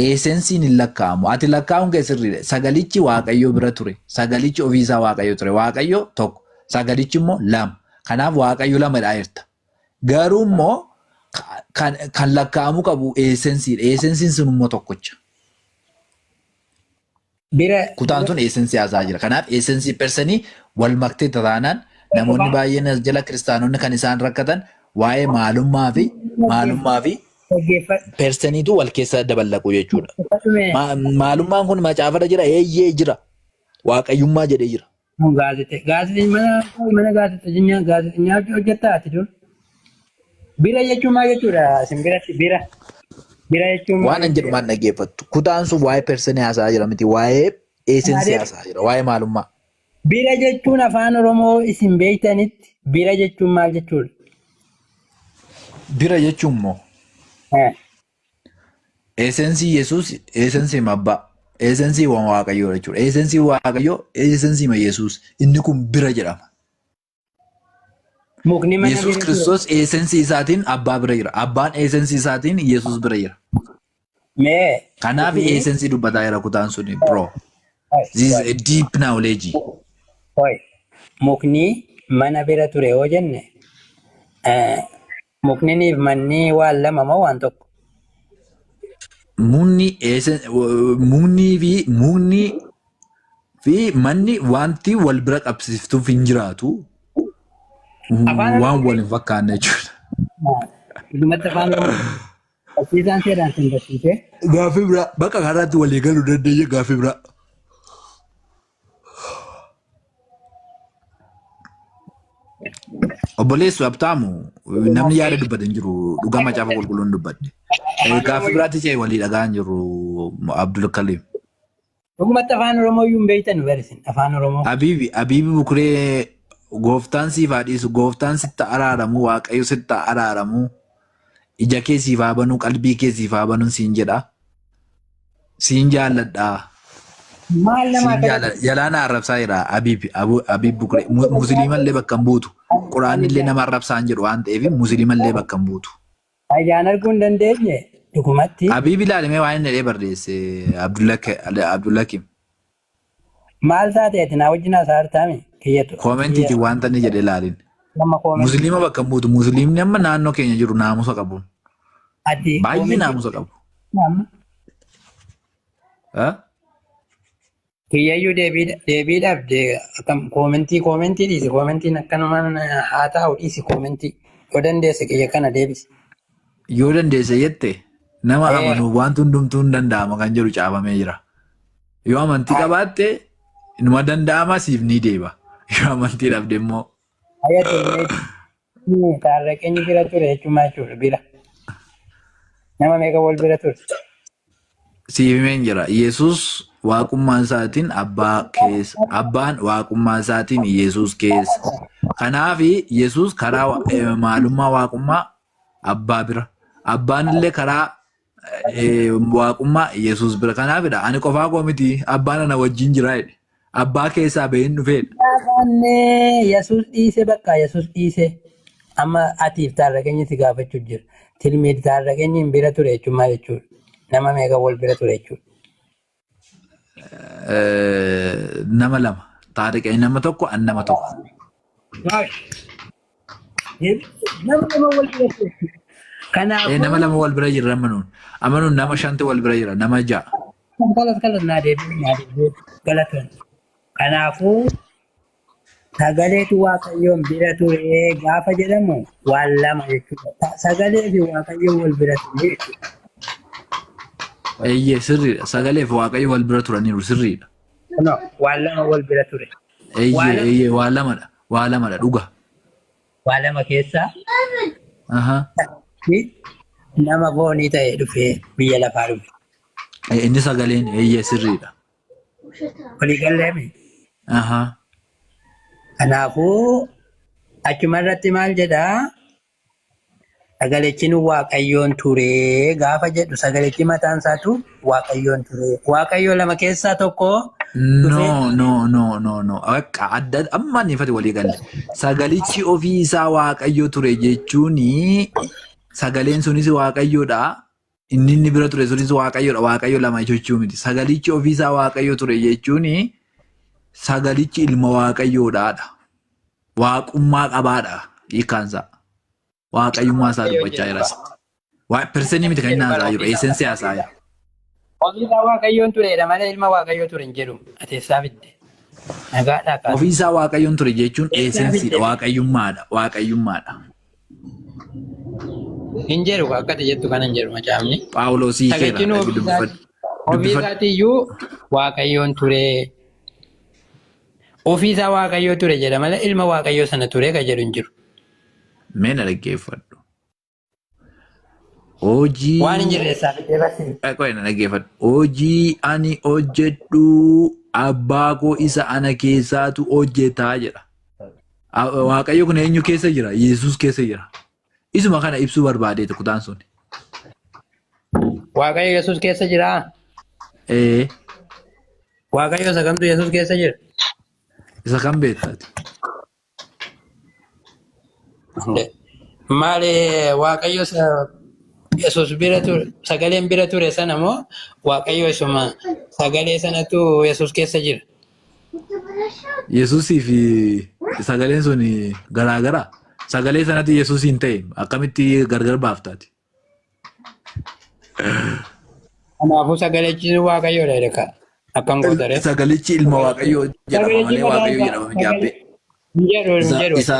esensiin hin lakkaa'amu. Ati lakkaa'uun kee sirriidha. Sagalichi waaqayyo bira ture. Sagalichi ofiisaa waaqayyo ture. Waaqayyo tokko. Sagalichi immoo lama. Kanaaf waaqayyo lamadha jirta. Garuu immoo kan lakkaa'amuu qabu esensiidha. Esensiin sun immoo tokkocha. Kutaan sun esensii haasaa jira. Kanaaf esensii persanii wal maktee taanaan namoonni baay'een as jala kiristaanonni kan isaan rakkatan waa'ee maalummaa fi persaniitu wal keessa daballaqu jechuudha. Maalummaan kun macaafarra jira eeyyee jira. Waaqayyummaa jedhee jira. Mana gaazexeenyaa hojjettaa ati dur. Bira jechuun maal jechuudha? Isin biratti bira. Bira jechuun waan an jedhu maan dhaggeeffattu. Kutaan sun waa'ee persanii haasaa jira miti waa'ee esensii haasaa jira waa'ee maalummaa. Bira jechuun afaan Oromoo isin beektanitti bira jechuun maal jechuudha? Bira jechuun immoo esensii Yesuus esensii abbaa esensii waaqayyoo jechuudha. Esensii waaqayyoo esensii Yesuus inni kun bira jedhama. Yesuus Kiristoos esensii isaatiin abbaa bira jira. Abbaan esensii isaatiin Yesuus bira jira. Kanaaf esensii dubbataa jira kutaan suni bro. This is a deep knowledge. Mukni mana bira ture yoo jenne mukniif manni waan lama moo waan tokko? Mukni fi manni wanti wal bira qabsiiftuuf hin jiraatu. Waan wal hin fakkaanne jechuudha. Dhumatti afaan Barsiisaan seeraan sin barsiisee. Gaaffii biraa bakka kanaatti walii galuu dandeenya gaaffii biraa. Obboleessu Abtaamu namni yaada dubbate hin jiru dhugaa macaafa qulqulluun dubbadde. Gaaffii biraatti cee walii dhagaa hin jiru Abdul Kalim. Dhugumatti afaan Oromoo iyyuu hin beektan barisin afaan Oromoo. Abiibi Bukuree gooftaan siif haa dhiisu gooftaan sitti araaramu waaqayyo sitti araaramu ija kee siif haa banuu qalbii kee siif haa banuu siin jedha. Siin jaalladhaa. Maal namaa Sinjala jalaan arrabsaa jira Abiib Bukuree musliimallee bakka hin buutu quraanillee nama arrabsaan jedhu waan ta'eef musliimallee bakka hin buutu. ajaan arguu hin dandeenye dhugumatti. Abiib ilaalimee waan inni dhee barreesse Abdullakim. Maal taateeti naa wajjin haasa'artaami kiyyatu. Koomentiitiin wanta inni jedhe ilaalin. Nama koomenti. Musliima bakka hin buutu musliimni amma naannoo keenya jiru naamusa qabu. Adii. Baay'ee naamusa qabu. Kiyyayyuu deebiidhaaf akkam koomentii dhiisi koomentiin akkanumaan haa taa'u dhiisi koomentii yoo dandeesse kiyya kana deebisi. Yoo dandeesse jette nama amanu wanti hundumtuu hin danda'ama kan jedhu caafamee jira. Yoo amantii qabaatte inuma danda'ama siif ni deeba. Yoo amantii dhabde immoo. Hayyatu taarraqeenyi bira ture jechuudha bira. Nama meeqa wal bira ture? Siif himeen jira. Yesus waaqummaan isaatiin abbaan waaqummaa isaatiin Yesus keessa. Kanaaf Yesus karaa maalummaa waaqummaa abbaa bira. Abbaan illee karaa waaqummaa Yesus bira. Kanaafidha ani qofaa koo miti abbaan ana wajjin jira jedhe. Abbaa keessaa baheen dhufeedha. Yesus dhiise bakka Yesus dhiise. Amma atiif taarraqeenyi si gaafachuu jira. Tilmiid taarraqeenyi bira ture jechuudha. Nama meeqa wal bira ture jechuudha. Nama lama taarraqeenyi nama tokko an nama tokko. Nama wal bira ture. Kanaafuu. Nama lama wal bira jira amanuun nama shanti wal bira jira nama ja'a. Kalas naa deebiin galatan. Kanaafuu sagaleetu waaqayyoon bira ture gaafa jedhamu waan lama jechuudha. Sagalee fi waaqayyoon wal bira ture jechuudha. Eeyyee sirriidha. Sagalee fi waaqayyo wal bira turaniiru sirriidha. Waan lama wal bira ture. Eeyyee waan lamadha. Waan lamadha dhuga. Waan lama keessaa nama foonii ta'ee dhufee biyya lafaa dhufe. Inni sagaleen eeyyee sirriidha. Walii galleemi. Kanaafuu achuma irratti maal jedhaa? Sagalechiin waaqayyoon ture gaafa jedhu sagalechi mataan isaatu waaqayyoon ture. Waaqayyoo lama keessaa tokko. No. Akka adda amma nifati walii galle. Sagalichi ofii isaa waaqayyo ture jechuun sagaleen sunis waaqayyoodha. Inni bira ture sunis waaqayyoodha. Waaqayyo lama jechuu miti. Sagalichi ofii isaa waaqayyo ture jechuun sagalichi ilma waaqayyoodhaadha. Waaqummaa qabaadha hiikkaansaa. Waaqayyummaa isaa dubbachaa jira. Perseenii miti kan inni haasaa jiru. Eessensii haasaa jira. Ofiisaa waaqayyoon turedha malee ilma waaqayyoo ture hin jedhu. Ateessaa fidde. Nagaadhaa kaasa. Ofiisaa waaqayyoon ture jechuun eessensiidha. Waaqayyummaadha. Hin jedhu akkati jettu kana hin jedhu macaafni. Phaawulosii keera. Ofiisaatiiyyuu waaqayyoon ture. Ofiisaa waaqayyoo ture jedha malee ilma waaqayyoo sana ture kan jedhu hin jiru. Mee na dhaggeeffadhu. Hojii. Waan hin jirreessaa fidee barsiisa. Qo'ee na dhaggeeffadhu. Hojii ani hojjedhu abbaa koo isa ana keessaatu hojjetaa jedha. Waaqayyo kun eenyu keessa jira? Yesus keessa jira. Isuma kana ibsuu barbaadeetu kutaan sun. Waaqayyo Yesus keessa jiraa? Waaqayyo isa kamtu Yesus keessa jira? Isa kam beektaati? Maali waaqayyo Yesus bira ture sagaleen bira ture sana moo waaqayyo isuma sagalee sanatu Yesus keessa jira? Yesusii fi sagaleen sun garaagara. Sagalee sanatti Yesus hin ta'e akkamitti gargar baaftaati? Kanaafuu sagalechi waaqayyoodha jedha akkam gootare? Sagalichi ilma waaqayyoo jedhama malee waaqayyo jedhama gaabbee. Isa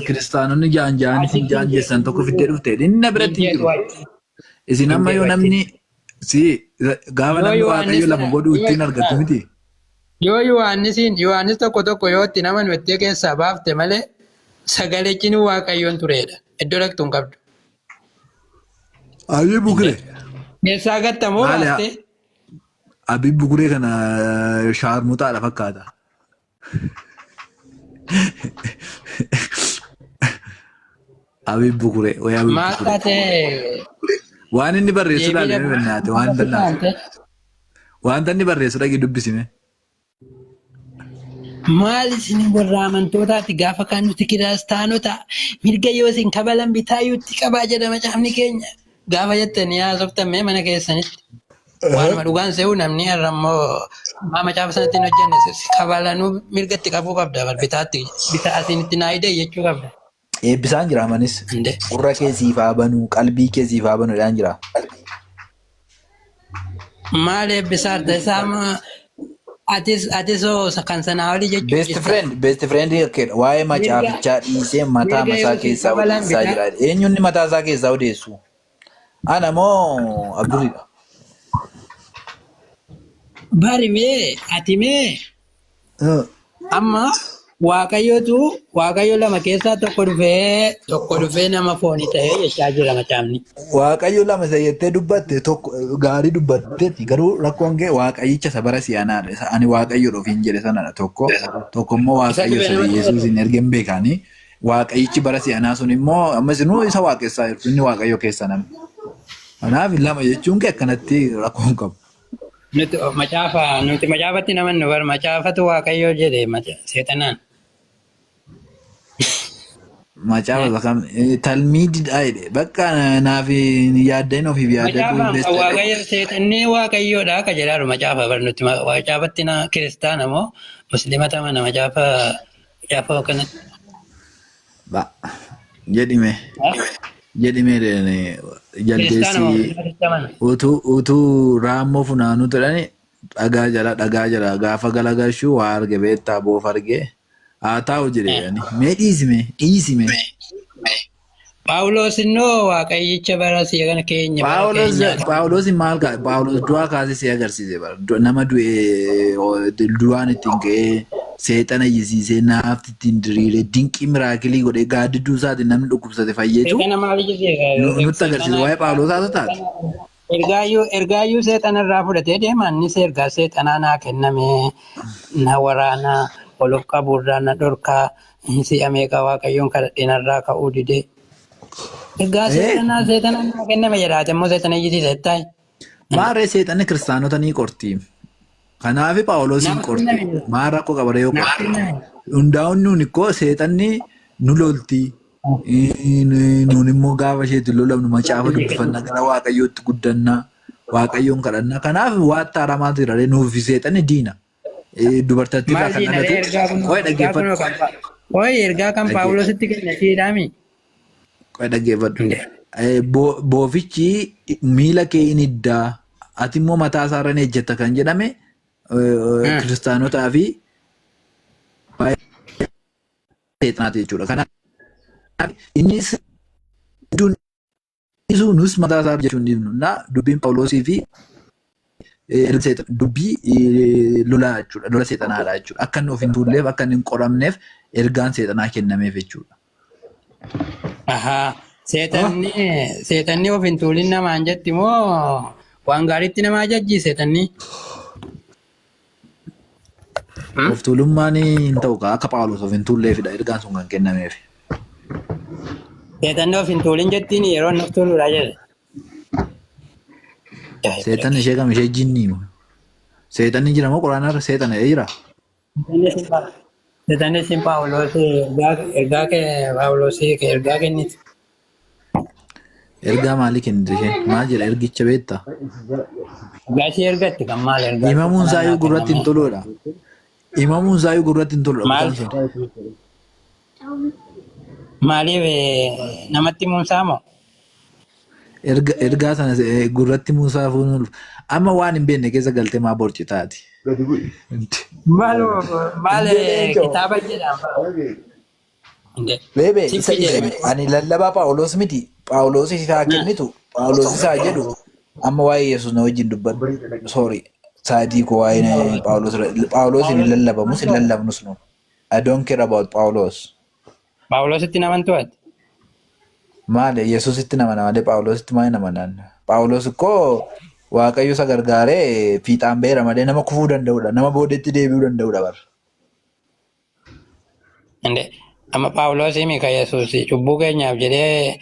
kiristaanonni jaanjessan tokko fiddee dhufte inni biratti hin jiru. Isin amma yoo namni gaafa namni waaqayyo lama godhu ittiin argatu miti. Yoo Yohaannis tokko yoo itti nama nutti keessaa baafte malee Sagaleechiin waaqayyoon tureedha. Iddoo dhaqxuun qabdu. Abi Bugure. Meeshaa gattamoo Maali haa? baastee? Abi Bugure kana shaarmutaadha fakkaata. Abi Bugure. Wayyaa Abi Maal Bugure. taatee Waan inni barreessu deebii dhaalee bennaate waan dhabuu dannaaf. taante? Wanta inni barreessu dhaqii dubbisime. Maal isin warra amantootaatti gaafa kan nuti kiristaanota mirga yoo isin kabalan bitaayyuutti qabaa jedhama caafni keenya. Gaafa jettanii haasoftammee mana keessanitti. Waanuma dhugaan se'uu namni har'a immoo macaafa sanatti hin hojjenne kabalanuu mirga itti qabuu qabda. Bitaa asiin itti naayidee jechuu qabda. Eebbisaan jira amanis. Inde. Gurra keessiif haa banuu, qalbii keessiif haa banuu jedhaan jira. Maal eebbisaa arta isaa atis kan sanaa olii jechuudha. Best friend waa'ee macaafichaa dhiisee mataa masaa keessaa odeessaa jira. Eenyuun mataa isaa keessaa odeessu? Ana moo Abduriidha? Bari mee ati mee amma waaqayyo lama keessaa tokko dhufee nama foonii ta'ee jechaa jira macaafni. Waaqayyo lama isa jettee dubbatte tokko gaarii dubbatteetti garuu rakkoon kee waaqayyicha isa bara si'anaadha. Ani waaqayyo ofiin jedhe sanadha tokko immoo waaqayyo isa Yesuus hin ergen beekanii waaqayyichi bara si'anaa sun immoo ammas inuu isa waaqessaa jirtu inni waaqayyo keessa namni. Kanaaf lama jechuun kee akkanatti rakkoon qabu. Nuti macaafatti namannu bar macaafatu waaqayyo jedhe seexanaan. Macaafa kam talmiididha jedhe bakka naaf yaaddeen ofiif yaaddadhu. Waaqayyo seexannee waaqayyoodha akka jedhaadhu macaafa bar nuti macaafatti kiristaana moo musliimata mana macaafa kanatti. Jedhime jaldeessi utuu raammoo funaanuu jedhani dhagaa jala gaafa galagalchuu waa arge beektaa boof arge haa taa'u jedhani mee dhiisime. Paawuloos innoo waaqayyicha bara si'a kana keenya. Paawuloos maal gaa Paawuloos du'aa kaasee si agarsiise nama du'aan ittiin ka'ee seexana iyyisiisee naafti ittiin diriiree dinqii miraakilii godhee gaaddidduu isaati namni dhukkubsate fayyeetu nutti agarsiise waa'ee Paawuloos haasa taate. Ergaayyuu seexana irraa fudhatee deema innis ergaa seexanaa naa kenname na waraana ol qaburraa na dhorkaa si'a meeqa waaqayyoon kadhadheen irraa ka'uu didee. Ergaa seexanaa naa kenname jedhaate immoo seexana iyyisiisa jettaayi. Maarree seexanni kiristaanota ni qorti. Kanaaf Paawuloos hin qorti. Maal rakkoo qabare yoo qorti. Hundaa'uun nuun ikkoo seexanni nu lolti. Nuun immoo gaafa isheetti lolamnu macaafa dubbifannaa gara waaqayyootti guddannaa. Waaqayyoon kadhannaa. Kanaaf waan taaramaa jira nuuf seexanni diina. Dubartattii irraa kan dhalate. Qo'ee dhaggeeffadhu. Qo'ee ergaa kan Paawuloositti kenna siidhaami. Qo'ee dhaggeeffadhu. Boofichi miila kee in iddaa. Ati immoo mataa isaarra ni ejjetta kan jedhame kiristaanotaa fi seexanaati jechuudha. Kanaaf innis nus mataa isaa jechuun dhiibnu. Dubbiin Paawuloosii fi dubbii lolaa jechuudha. Lola seexanaadha jechuudha. Akka inni of hin tuulleef akka inni hin qoramneef ergaan seexanaa kennameef jechuudha. Seexanni of hin tuulin namaan jetti moo waan gaariitti namaa jajjii seexanni? Of tuulummaan hin ta'u akka Paawuloos of hin tuulleefidha ergaan sun kan kennameef. Seexanni of hin tuulin jettiin yeroo inni of tuuluudha jedhe. Seexanni ishee kam ishee jinnii seexanni jira moo quraanarra seexana jira? Seexanni isin Paawuloosii ergaa kenniti. Ergaa maalii kennite isheen? Maal jedha ergicha beektaa? Gaashii ergatti kan maal ergaa? Himamuun isaayyuu gurratti hin toluudha. Himamuun isaayyuu gurratti hin toluudha. Maaliif namatti muunsaa moo? Ergaa sana gurratti muusaa fuunuun amma waan hin beekne keessa galtee maa borci taati. Maal kitaaba jedhama? Beebe ani lallabaa Paawuloos miti. Paawuloos isaa kennitu Paawuloos isaa jedhu amma waa'ee Yesuus na wajjin dubbadhu. Sorry saadii koo waa'ee Paawuloos hin lallabamus hin lallabnus nu. I don't care about Paawuloos. Phaawulositti namantu ati. Maali Yesuusitti namana malee Phaawulositti maali namanaan? Phaawulos እኮ waaqayyo isa gargaaree fiixaan beera malee nama kufuu danda'udha. Nama booddeetti deebi'uu danda'udha bara. Inde amma Phaawulosii mika Yesuusi cubbuu keenyaaf jedhee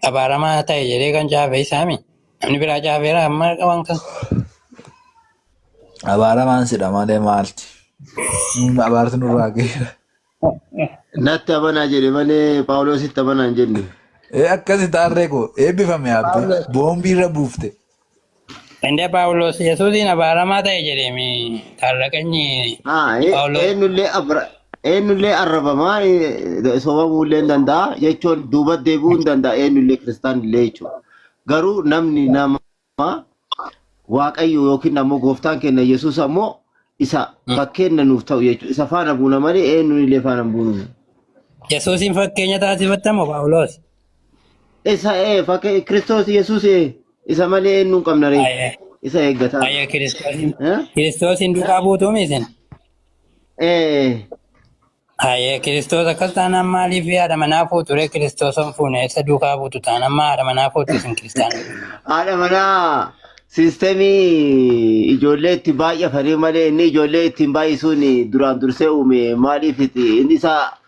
abaaramaa ta'e jedhee kan caafe isaami. Namni biraa caafeera amma qaban kan. Abaaramaan sidha malee maalti? Abaartu nurraa geera. Natti amanaa jedhe malee Phaawulositti amanaa hin jenne. Akkasi taarree koo eebbifame abbi boombii irra buufte. Inde Phaawulos Yesuusiin abaaramaa ta'e jedheemi taarraqanyi Phaawulos. Eenyullee arrabamaa sobamuu illee hin danda'a jechuun duuba deebi'uu hin danda'a eenyullee kiristaanillee jechuudha. Garuu namni nama waaqayyo yookiin ammoo gooftaan keenya Yesuus ammoo isa fakkeenya nuuf ta'u jechuudha. Isa faana buuna malee eenyullee faana buunu. Yesuusiin fakkeenya taasifattamoo Phaawulos? Isa fakkee Kiristoos Yesuus isa malee eenyu hin qabna ree. Isa eeggataa. Ayya Kiristoosiin duukaa buutuumi isin? Ayya Kiristoos akkas taanaan maaliif haadha manaa fuutu ree Kiristooson fuune isa duukaa buutu taanaan maa haadha manaa fuutu isin kiristaanota? Haadha manaa siisteemii ijoollee itti baay'atanii malee inni ijoollee ittiin baay'isuun duraan dursee uume maaliif inni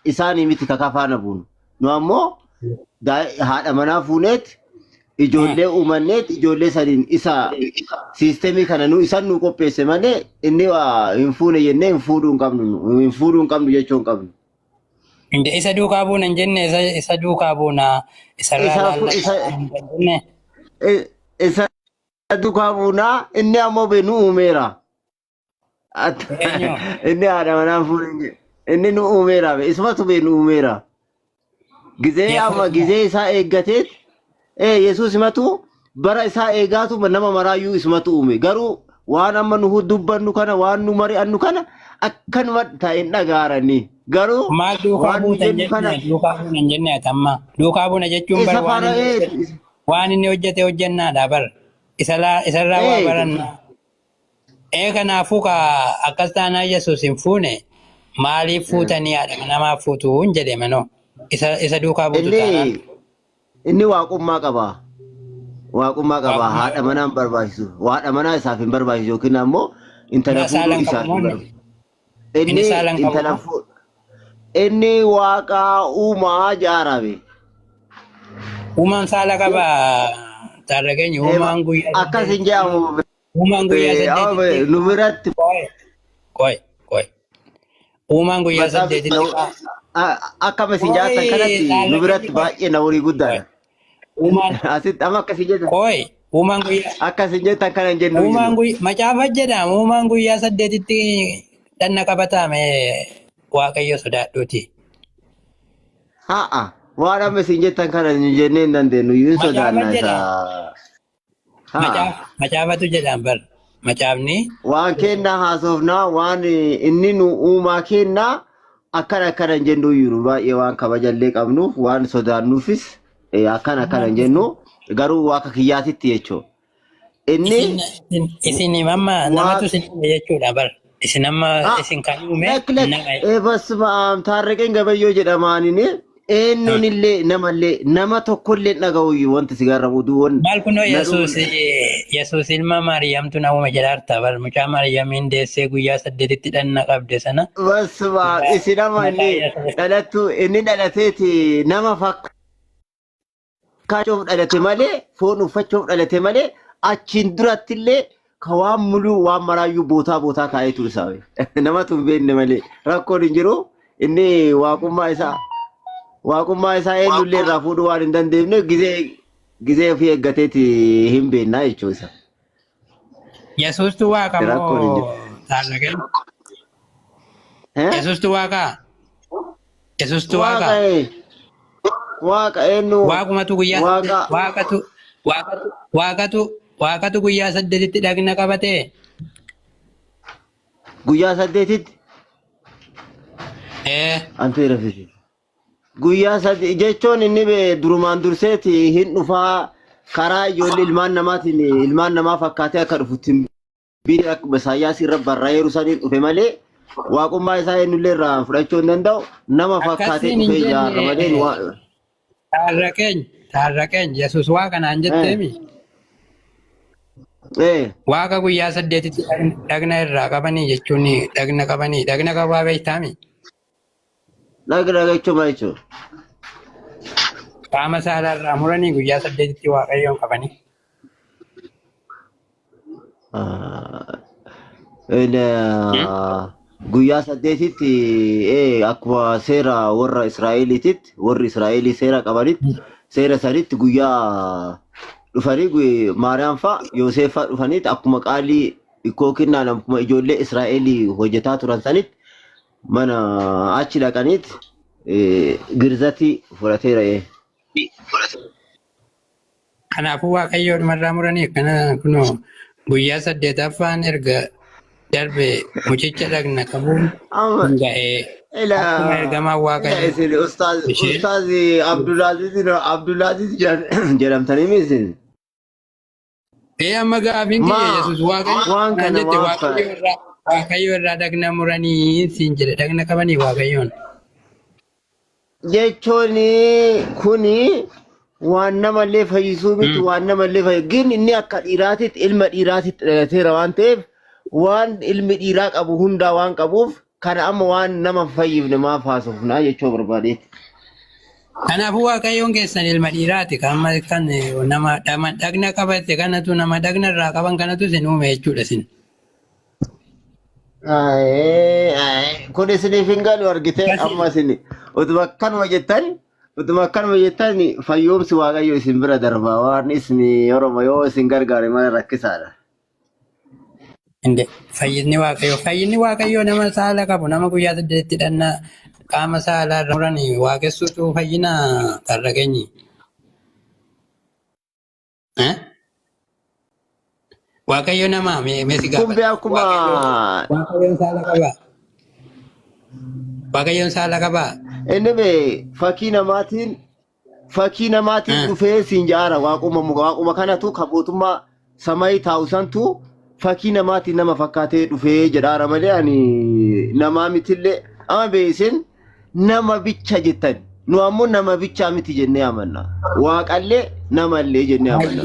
isaanii miti kakafaana buunu. Nu ammoo haadha manaa fuuneet ijoollee uumanneet ijoollee saniin isa siisteemii kana nu isan nu qopheesse malee inni hin fuune jennee hin fuudhuu hin qabnu jechuu hin qabnu. Isa duukaa buuna hin jenne isa duukaa buuna isa duukaa buuna inni ammoo nu uumeera. Inni haadha manaa fuune inni nu uumeera isumatu nu uumeera. Gizee isaa eeggateet Yesuus himatu bara isaa eegaatu nama maraayyuu isumatu uume garuu waan amma nu dubbannu kana waan nu mari'annu kana akkanuma ta'een dhagaaranii garuu maal duukaa buuna hin jenne atamma duukaa buuna jechuun bara waan inni hojjete hojjennaadha bar isarraa waa baranna kanaafuu akkas taanaa Yesuus hin fuune maaliif fuutanii haadha namaaf fuutuu hin jedhe manoo isa duukaa buutu taanaan. Inni waaqummaa qaba. Waaqummaa qaba. Haadha manaa hin barbaachisu. Haadha manaa isaaf hin barbaachisu yookiin ammoo intala fuudhuu isaaf hin barbaachisu. Inni waaqa uumaa jaarame. Uumaan saala qaba. Taarraqeenyi uumaan guyyaa. Akkas hin jedhamu. Uumaan guyyaa saddeetitti. Nu biratti. Uumaan guyyaa saddeetitti. Akka mesin jaatan kanatti nu biratti baay'ee na horii guddaadha. Asitti amma akkasii jedhan. Uumaan guyyaa. Akkasii jettan kana hin jennu. Uumaan guyyaa macaafa jedhama. Uumaan guyyaa saddeetitti dhanna qabatame waaqayyo sodaadhuuti. Haa waan amma isin jettan kana hin jennee hin dandeenyu iyyuu sodaannaa isaa. Macaafatu jedhaan bar. Macaafni. Waan kennaa haasofnaa waan inni nu uumaa kennaa akkana hin jennu iyyuu baay'ee waan kabajallee qabnuuf waan sodaannuufis. Akkana hin jennu garuu waaqa kiyyaatitti jechuudha. Inni isin mamma namatu isin jechuudha bar. Isin amma isin kan uume nama. Basuma taarraqeen gabayyoo jedhamaaniin eenyuun illee nama tokkollee dhaga'u wanti sigaarra buduu. Maal kunoo Yesuus ilma Maariyaamtu na uume jedhaarta bar mucaa Maariyaamiin deessee guyyaa saddeetitti dhanna qabde sana. Basuma isin amma inni dhalateeti nama fakkaatu. Kaachuuf dhalate malee foon uffachuuf dhalate malee achiin duratti illee ka waan muluu waan maraayyuu bootaa kaa'ee ture saabe namatu hin beekne malee rakkoon hin jiru inni waaqummaa isaa eenyullee irraa fuudhuu waan hin dandeenye gizee ofii eeggateeti hin beeknaa jechuudha. Yesuustu waaqa moo taarraqeen? Yesuustu waaqaa? Yesuustu waaqaa? Waaqa eenyu waaqumatu guyyaa waaqatu guyyaa saddeetitti dhagna qabatee guyyaa saddeetitti antu rafisi guyyaa saddeet jechuun inni durumaan durseeti hin dhufaa karaa ijoollee ilmaan namaa fakkaatee akka dhufutti biira Isaayyaas irra barreessu saniin dhufe malee waaqummaa isaa eenyullee irraa fudhachuu hin danda'u nama fakkaatee akkasiin hin dhufee ijaarra malee jenne taarraqeen Yesuus waaqa naan jetteemi. Waaqa guyyaa 8tti dhagna irraa qabanii jechuun dhagna qabanii dhagna qabaa beektaami. dhagna jechuun jechuudha. Qaama saalaa irraa muranii guyyaa 8tti waaqayyoon qabanii. Guyyaa 8tti akkuma seera warra Israa'eliititti warri Israa'elii seera qabanitti seera sanitti guyyaa dhufanii Maariyaam fa'a Yoosef fa'a dhufanitti akkuma qaalii ikkoo kennaan akkuma ijoollee Israa'elii hojjetaa turan sanitti mana achi dhaqanitti girzatii fudhateera. Kanaafuu waaqayyoon marraa muranii akkana kunoo guyyaa 8ffaan erga darbe mucicha dhagna qabuun ga'ee akkuma ergamaa waaqayyoo. Ustaaz Abdulaaziz jedhamtanii miisin. Amma gaafiin kiyya Yesuus waaqayyo irraa dhagna muranii siin jedhe dhagna qabanii waaqayyoon. Jechuun kuni waan namallee fayyisuu miti waan namallee fayyisu gin inni akka dhiiraatitti ilma dhiiraatitti dhalateera waan ta'eef waan ilmi dhiiraa qabu hundaa waan qabuuf kana amma waan nama fayyifne maaf haasofnaa jechuu barbaadeeti. Kanaafuu waaqayyoon keessan ilma dhiiraati kan nama dhagna qabate kanatu nama dhagna irraa qaban kanatu isin uume jechuudha isin. Kun isiniif hin galu argite amma isin utuma akkanuma jettan fayyoomsi waaqayyo isin bira darba waan isni Oromoo yoo isin gargaare malee rakkisaadha. Fayyinni waaqayyo nama saala qabu nama guyyaa 8tti dhannaa qaama saalaa irra muranii waaqessuutu fayyina tarraqeenyi. Waaqayyo nama meesi gaafa. Kumbi akkuma waaqayyoon saala qabaa. Inni bee fakkii namaatiin dhufee siin jaara waaquma kanatu kabootummaa samii taa'usantu fakkii namaatiin nama fakkaatee dhufee jedhaara malee ani namaa mitillee ama beesin nama bicha jettan nu ammoo nama bicha miti jennee amanna waaqallee namallee jennee amanna.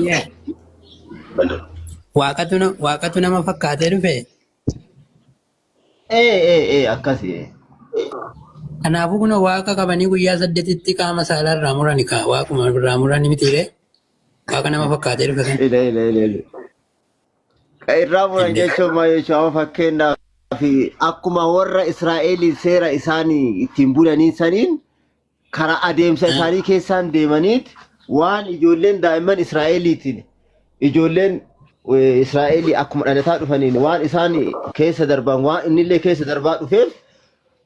Waaqatu nama fakkaatee dhufe. Akkasi. Kanaafuu kun waaqa qabanii guyyaa 8tti qaama saalaa irraa murani ka waaquma irraa murani mitiire waaqa nama fakkaatee dhufe kan. Irraa muran jechuun maal jechuun amma fakkeenyaaf akkuma warra Israa'elii seera isaanii ittiin bulanii saniin karaa adeemsa isaanii keessaan deemaniit waan ijoolleen daa'imman Israa'eliitiin ijoolleen Israa'elii akkuma dhalataa dhufaniin waan isaan keessa darban waan innillee keessa darbaa dhufeef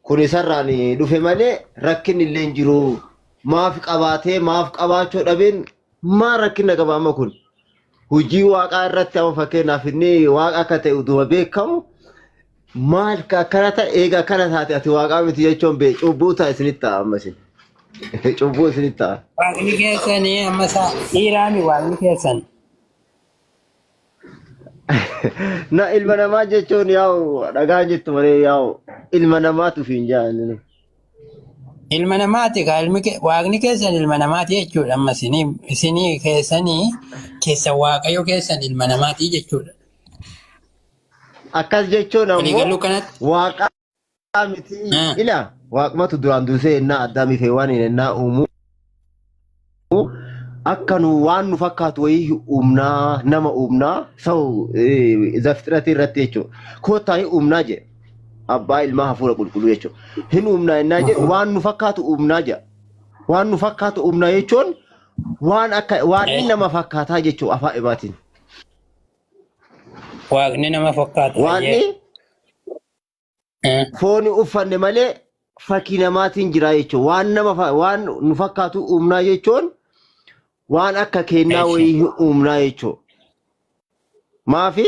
kun isarraan dhufe malee rakkin illee jiru maaf qabaatee maaf qabaachuu dhabeen maal rakkina qaba amma kun hojii waaqaa irratti amma fakkeenyaaf inni waaqa akka ta'e utuma beekamu maal akkana ta'e eega akkana taate ati waaqaa miti jechuun bee cubbuu ta'a isinitti ta'a amma isin cubbuu isinitti ta'a. Waaqni keessanii amma dhiiraami waaqni keessan. Na ilma namaa jechuun yaa'u dhagaa jettu malee yaa'u ilma namaatu fi hin jaallanne. Ilma namaati waaqni keessan ilma namaati jechuudha amma isinii keessanii keessa waaqayyo keessan ilma namaati jechuudha. Akkas jechuun ammoo waaqa miti ila waaqmatu duraan dursee innaa addaa mifee waan hin innaa uumuu akka nu waan nu fakkaatu wayii uumnaa nama uumnaa sau zaftirati irratti jechuudha. Koottaa hin uumnaa jedhe. Abbaa ilmaa hafuura qulqulluu jechuudha. Hin uumnaa innaa jedhe waan nu fakkaatu uumnaa jedha. Waan nu fakkaatu uumnaa jechuun waan inni nama fakkaataa jechuudha afaan ibaatiin. Waaqni nama fakkaata. Waanni fooni uffanne malee fakkii namaatiin jira jechuudha. Waan nu fakkaatu uumnaa jechuun waan akka kennaa wayii uumnaa jechuudha. Maafi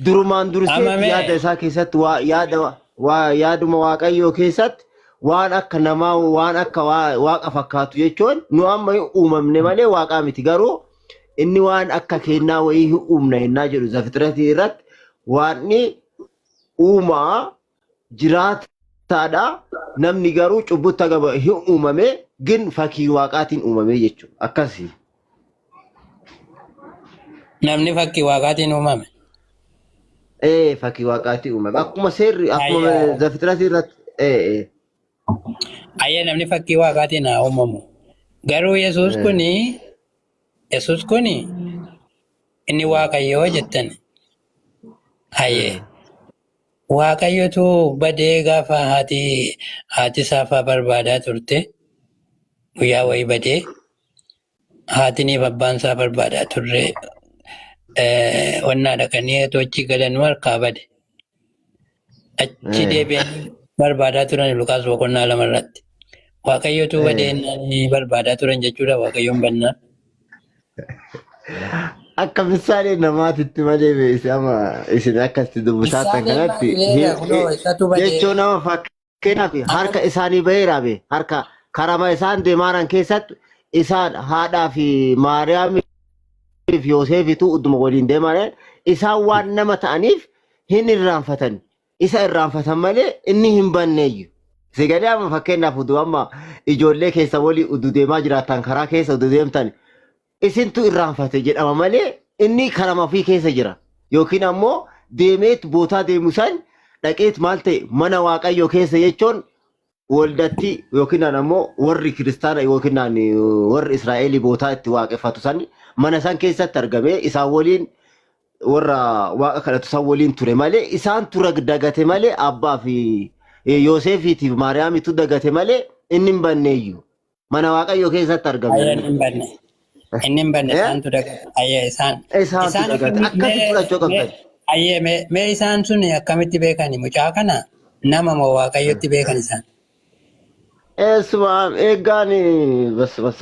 durumaan dursee yaada isaa keessatti yaaduma waaqayyoo keessatti waan akka namaa waan akka waaqa fakkaatu jechuun nu amma uumamne malee waaqaa miti garuu inni waan akka kennaa wayii uumna hennaa jedhu zafitiratii irratti waanni uumaa jiraataadha. Namni garuu cubbutti gaba hin uumame gin fakkii waaqaatiin uumame jechuudha. Akkasii. Namni fakkii waaqaatiin uumame. Fakkii waaqaatiin uumame. Akkuma seerri akkuma Zaftirati irratti. Ayya namni fakkii waaqaatiin haa uumamu. Garuu Yesuus kuni inni Waaqayyoo jettan. Hayyee. Waaqayyotu badee gaafa haati isaafaa barbaadaa turte. Guyyaa wayii badee. Haatiniif abbaan isaa barbaadaa turre. Wannaa dhaqanii tochi galanuu harkaa bade. Achi deebi'anii barbaadaa turan Luqaas boqonnaa 2 irratti. Waaqayyotu badeen barbaadaa turan jechuudha Waaqayyoon bannaan. Akka misaalee namaatitti malee beeksama isin akkasitti dubbisaatan kanatti jechuun nama fakkeenyaaf harka isaanii baheeraa be harka karama isaan deemaaran keessatti isaan haadhaa fi Maariyaamii fi Yoosefitu udduma waliin deeman isaan waan nama ta'aniif hin irraanfatan. Isa irraanfatan malee inni hin banneeyyu. Sigadee amma fakkeenyaaf utuu amma ijoollee keessa walii utuu deemaa jiraatan karaa keessa utuu deemtan isintu irraanfate jedhama malee inni karama ofii keessa jira. Yookiin ammoo deemeet bootaa deemu san dhaqeet maal ta'e mana Waaqayyoo keessa jechuun waldatti yookiin ammoo warri kiristaana yookiin warri Israa'elii bootaa itti waaqeffatu san mana san keessatti argamee isaan waliin warra waaqa kadhatu san waliin ture malee isaan tura dagate malee abbaa fi Yoosefiitiif Maariyaamitu dagate malee inni hin banneeyyu. Mana Waaqayyoo keessatti argame. Inni hin banne isaantu dagate. Isaan dagate. Akkasitti fudhachuu qabdan. Mee isaan sun akkamitti beekani? Mucaa kana nama moo Waaqayyotti beekan isaan? Eesuma eeggaan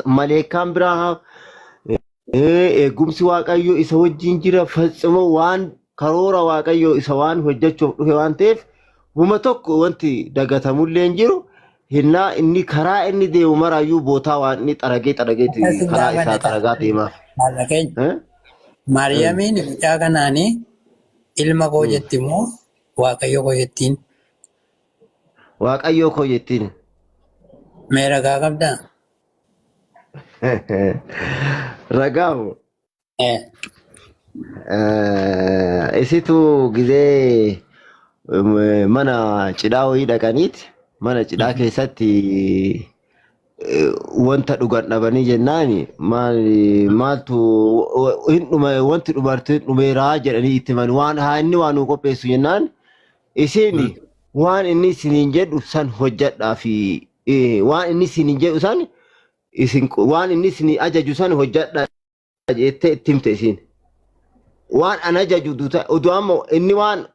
maleekaan biraa eegumsi Waaqayyoo isa wajjin jira faccimo waan karoora Waaqayyoo isa waan hojjechuuf dhufe waan ta'eef huma tokko wanti dagatamullee hin jiru. Hinnaa inni karaa inni deemu maraayyuu bootaa waan inni xarageeti karaa isaa xaragaa deemaaf. Maariyaamiin mucaa kanaanii ilma koo jetti moo Waaqayyo koo jettiin? Waaqayyoo koo jettiin. Mee ragaa qabdaa? Ragaa moo? Isitu gizee mana cidhaa wayii dhaqaniiti. Mana cidhaa keessatti wanta dhugan dhabanii jennaan maaltu wanti dubartiin dhumeeraa jedhanii itti himan waan inni waan nu qopheessu jennaan isin waan inni isiniin jedhu san hojjadhaa fi waan inni isiniin jedhu san waan inni isinii ajaju san hojjadhaa jettee itti himte isin waan an ajaju utuu amma inni waan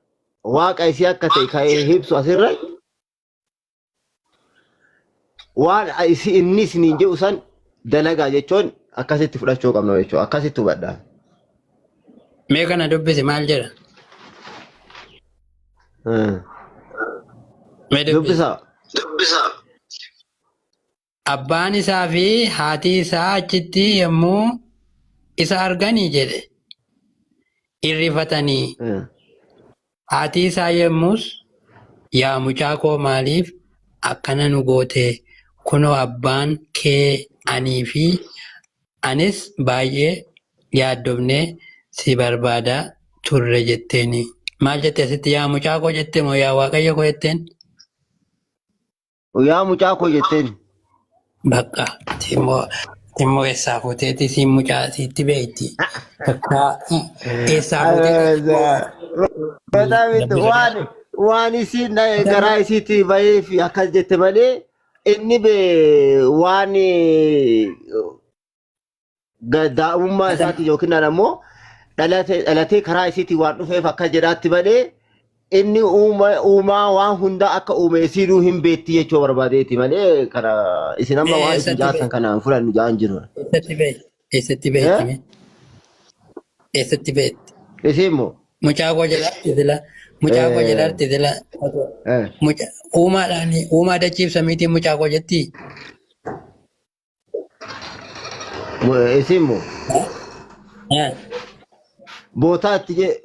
waaqa isii akka ta'e ka'ee ibsu asirra waan inni isiniin jedhu san dalagaa jechuun akkasitti fudhachuu qabna jechuudha. Akkasitti hubadhaa. Mee kana dubbisi maal jedha? Dubbisa. Abbaan isaa fi haati isaa achitti yommuu isa arganii jedhe irrifatanii haati isaa yommus yaa mucaa koo maaliif akkana nu goote kunoo abbaan kee anii fi anis baay'ee yaaddofnee si barbaadaa turre jetteeni. Maal jette asitti yaa mucaa koo jette moo yaa Waaqayyo koo jetteen? Yaa mucaa koo jetteen. Bakka timmoo eessaa fuuteeti siin mucaa siitti beekti. Bakka eessaa fuuteeti. Waan isiin garaa isiitti bahee fi akkas jette malee inni waan daa'imummaa isaati yookiin ammoo dhalatee karaa isiitti waan dhufeef akkas jedhaatti malee inni uumaa waan hunda akka uume isiiduu hin beekti jechuu barbaadeeti malee kana isin amma waan isin jaatan kanaan fudhannu jaan jiru. Eessatti beekti? Eessatti beekti? Isin immoo? Mucaa koo jedhaatti dila. Mucaa koo jedhaatti dila. Uumaa dachiif samiitiin mucaa koo jetti? Isin immoo?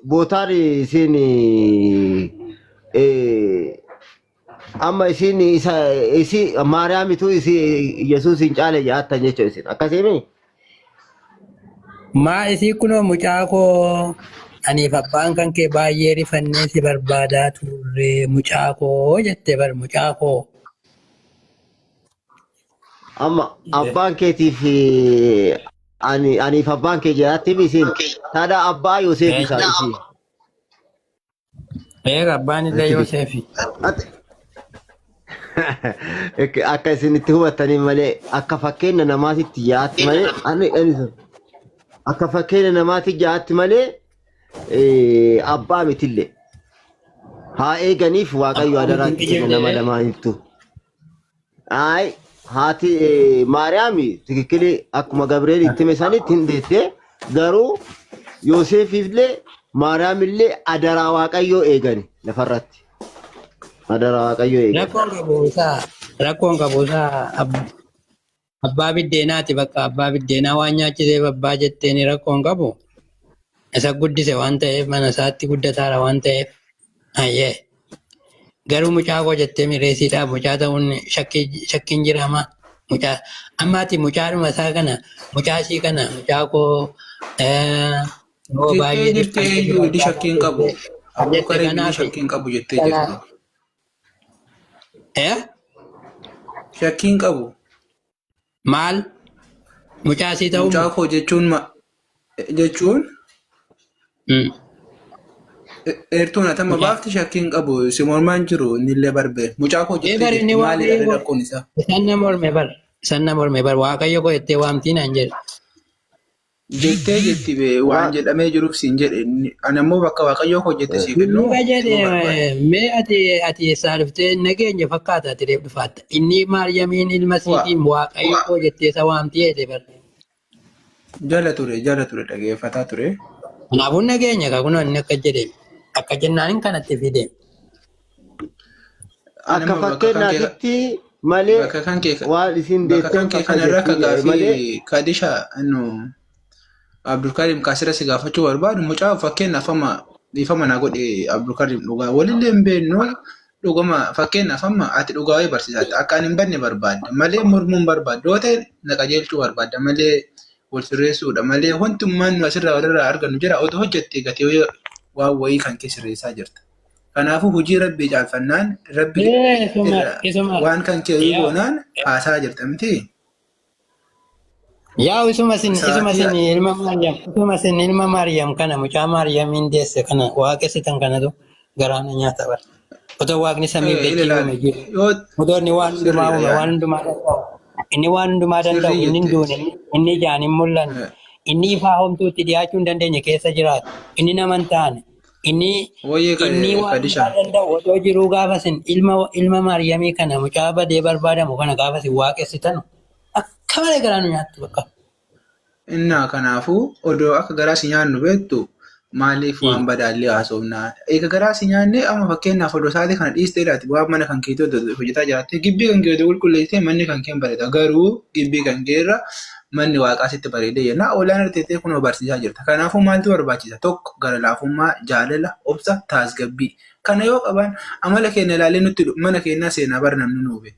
Bootaan isin amma isi Maariyaamitu isi Yesuus hin caale jaattan jechuudha isin akkasimi. Maa isii kunoo mucaa koo aniif abbaan kan kee baay'ee rifannee si barbaadaa turre mucaa koo jettee bar mucaa koo. Amma abbaan keetiif aniif abbaan kee jaatti isin taada abbaa Yoosef isaa isi. Abbaan illee Yoosefi. Akka isinitti hubattanii malee akka fakkeenya namaatitti jaatti malee akka fakkeenya namaatti jaatti malee abbaa mitillee haa eeganiif Waaqayyo adaraatti kenna nama lamaanittu. Ay haati Maariyaami tikikkili akkuma Gabriel itti hime sanitti hin deettee garuu Yoosefiifillee Maariyaamillee adaraa Waaqayyoo eegani lafarratti. Adaraa Waaqayyoo eegani. Rakkoon qabuusaa abbaa biddeenaati bakka abbaa biddeenaa waan nyaachisee abbaa jetteeni rakkoon qabu. Isa guddise waan ta'eef mana isaatti guddataara waan ta'eef ayyee. Garuu mucaa koo jettee mireessiidhaaf mucaa ta'uun shakkiin jirama. Ammaati mucaadhuma isaa kana mucaa ishii kana mucaa koo Jettee jirtee iyyuu di shakkiin qabu. Abbuu karee di shakkiin qabu jettee jirtu. Shakkiin qabu. Maal? Mucaa ishii ta'uu? Mucaa koo jechuun eertuun atama baafti shakkiin qabu si mormaan jiru innillee barbee mucaa koo jettee jirti maali rakkoon isaa? Isaan nama morme bar Waaqayyo koo jettee waamtii naan jedhe. Jettee jetti waan jedhamee jiruuf siin jedhe ani ammoo bakka Waaqayyo koo jette sii kennu. Nuka jedhe mee ati eessaa dhuftee nageenya fakkaata ati reef dhufaatta. Inni Maariyamiin ilma siitiin Waaqayyo koo jettee isa waamtii jedhe bar. Jala ture dhageeffataa ture. Kanaafuu nageenya kakunoo inni akka jedhe akka jennaan kanatti fide. Akka fakkeenyaatti malee waan isin deettan kanarra kagaafii Kadisha Abdulkarim kaasira si gaafachuu barbaadu mucaa fakkeenyaaf amma dhiifama naa godhe Abdulkarim dhugaa walillee hin beeknu dhugama fakkeenyaaf amma ati dhugaa wayii barsiisaatti akka ani hin banne barbaadda malee mormuun barbaadda yoo ta'e na qajeelchuu barbaadda malee wal sirreessuudha malee wantummaan nu asirraa walirraa argannu jira otoo hojjettee gatee waan wayii kan kee sirreessaa jirta. Kanaafuu hojii rabbii caalfannaan rabbii waan kan kee goonaan haasaa jirta miti. Yaa isuma sin ilma Maariyam kana mucaa Maariyamiin deesse kana waaqessitan kanatu garaana nyaata bara. Otoo waaqni samii beekiifame jiru. Otoo inni waan hundumaa uume waan hundumaa danda'u. Inni waan hundumaa danda'u inni hin duune inni ijaan hin mul'anne inni ifaa homtuutti dhiyaachuu hin dandeenye keessa jiraatu inni nama hin taane inni waan hundumaa danda'u otoo jiruu gaafasin ilma Maariyamii kana mucaa badee barbaadamu kana gaafasin waaqessitanu. Akka malee garaa nu nyaattu bakka. Innaa kanaafuu odoo akka garaa si nyaannu beektu maaliif waan badaallee haasofnaa. Egaa garaa si nyaannee amma fakkeenyaaf odoo isaatii kana dhiistee ilaati waan mana kan keetii hojjetaa jiraatte gibbii kan keetii qulqulleessitee manni kan keen bareeda garuu gibbii kan keerra manni waaqaa sitti bareedee jennaa oolaan arteettee kunoo barsiisaa jirta. Kanaafuu maaltu barbaachisa? Tokko gara laafummaa, jaalala, obsa, taasgabbii. Kana yoo qaban amala keenya ilaalee nutti mana keenyaa seenaa bara namni nuube.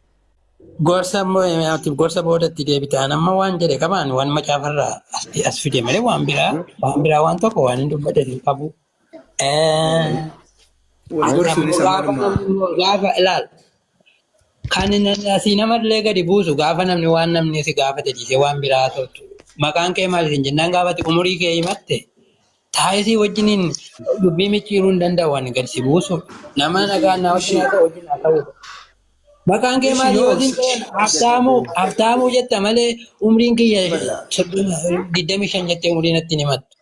Gorsa boodatti deebitaan amma waan jedhe qabaan waan macaafarraa as fide malee waan biraa waan tokko waan hin dubbate hin qabu. Gaafa ilaal kan asii namallee gadi buusu gaafa namni waan namni si gaafate dhiisee waan biraa tolchu. Maqaan kee maal isin jennaan gaafate umurii kee himatte taa'isii wajjiniin dubbii micciiruu hin danda'u waan gadi si buusu. Nama nagaan naa wajjin haa ta'u wajjin haa ta'u. Maqaan kee maali wajjin ta'een haftaamuu jetta malee umriin kiyya 25 jettee umrii natti hin himattu.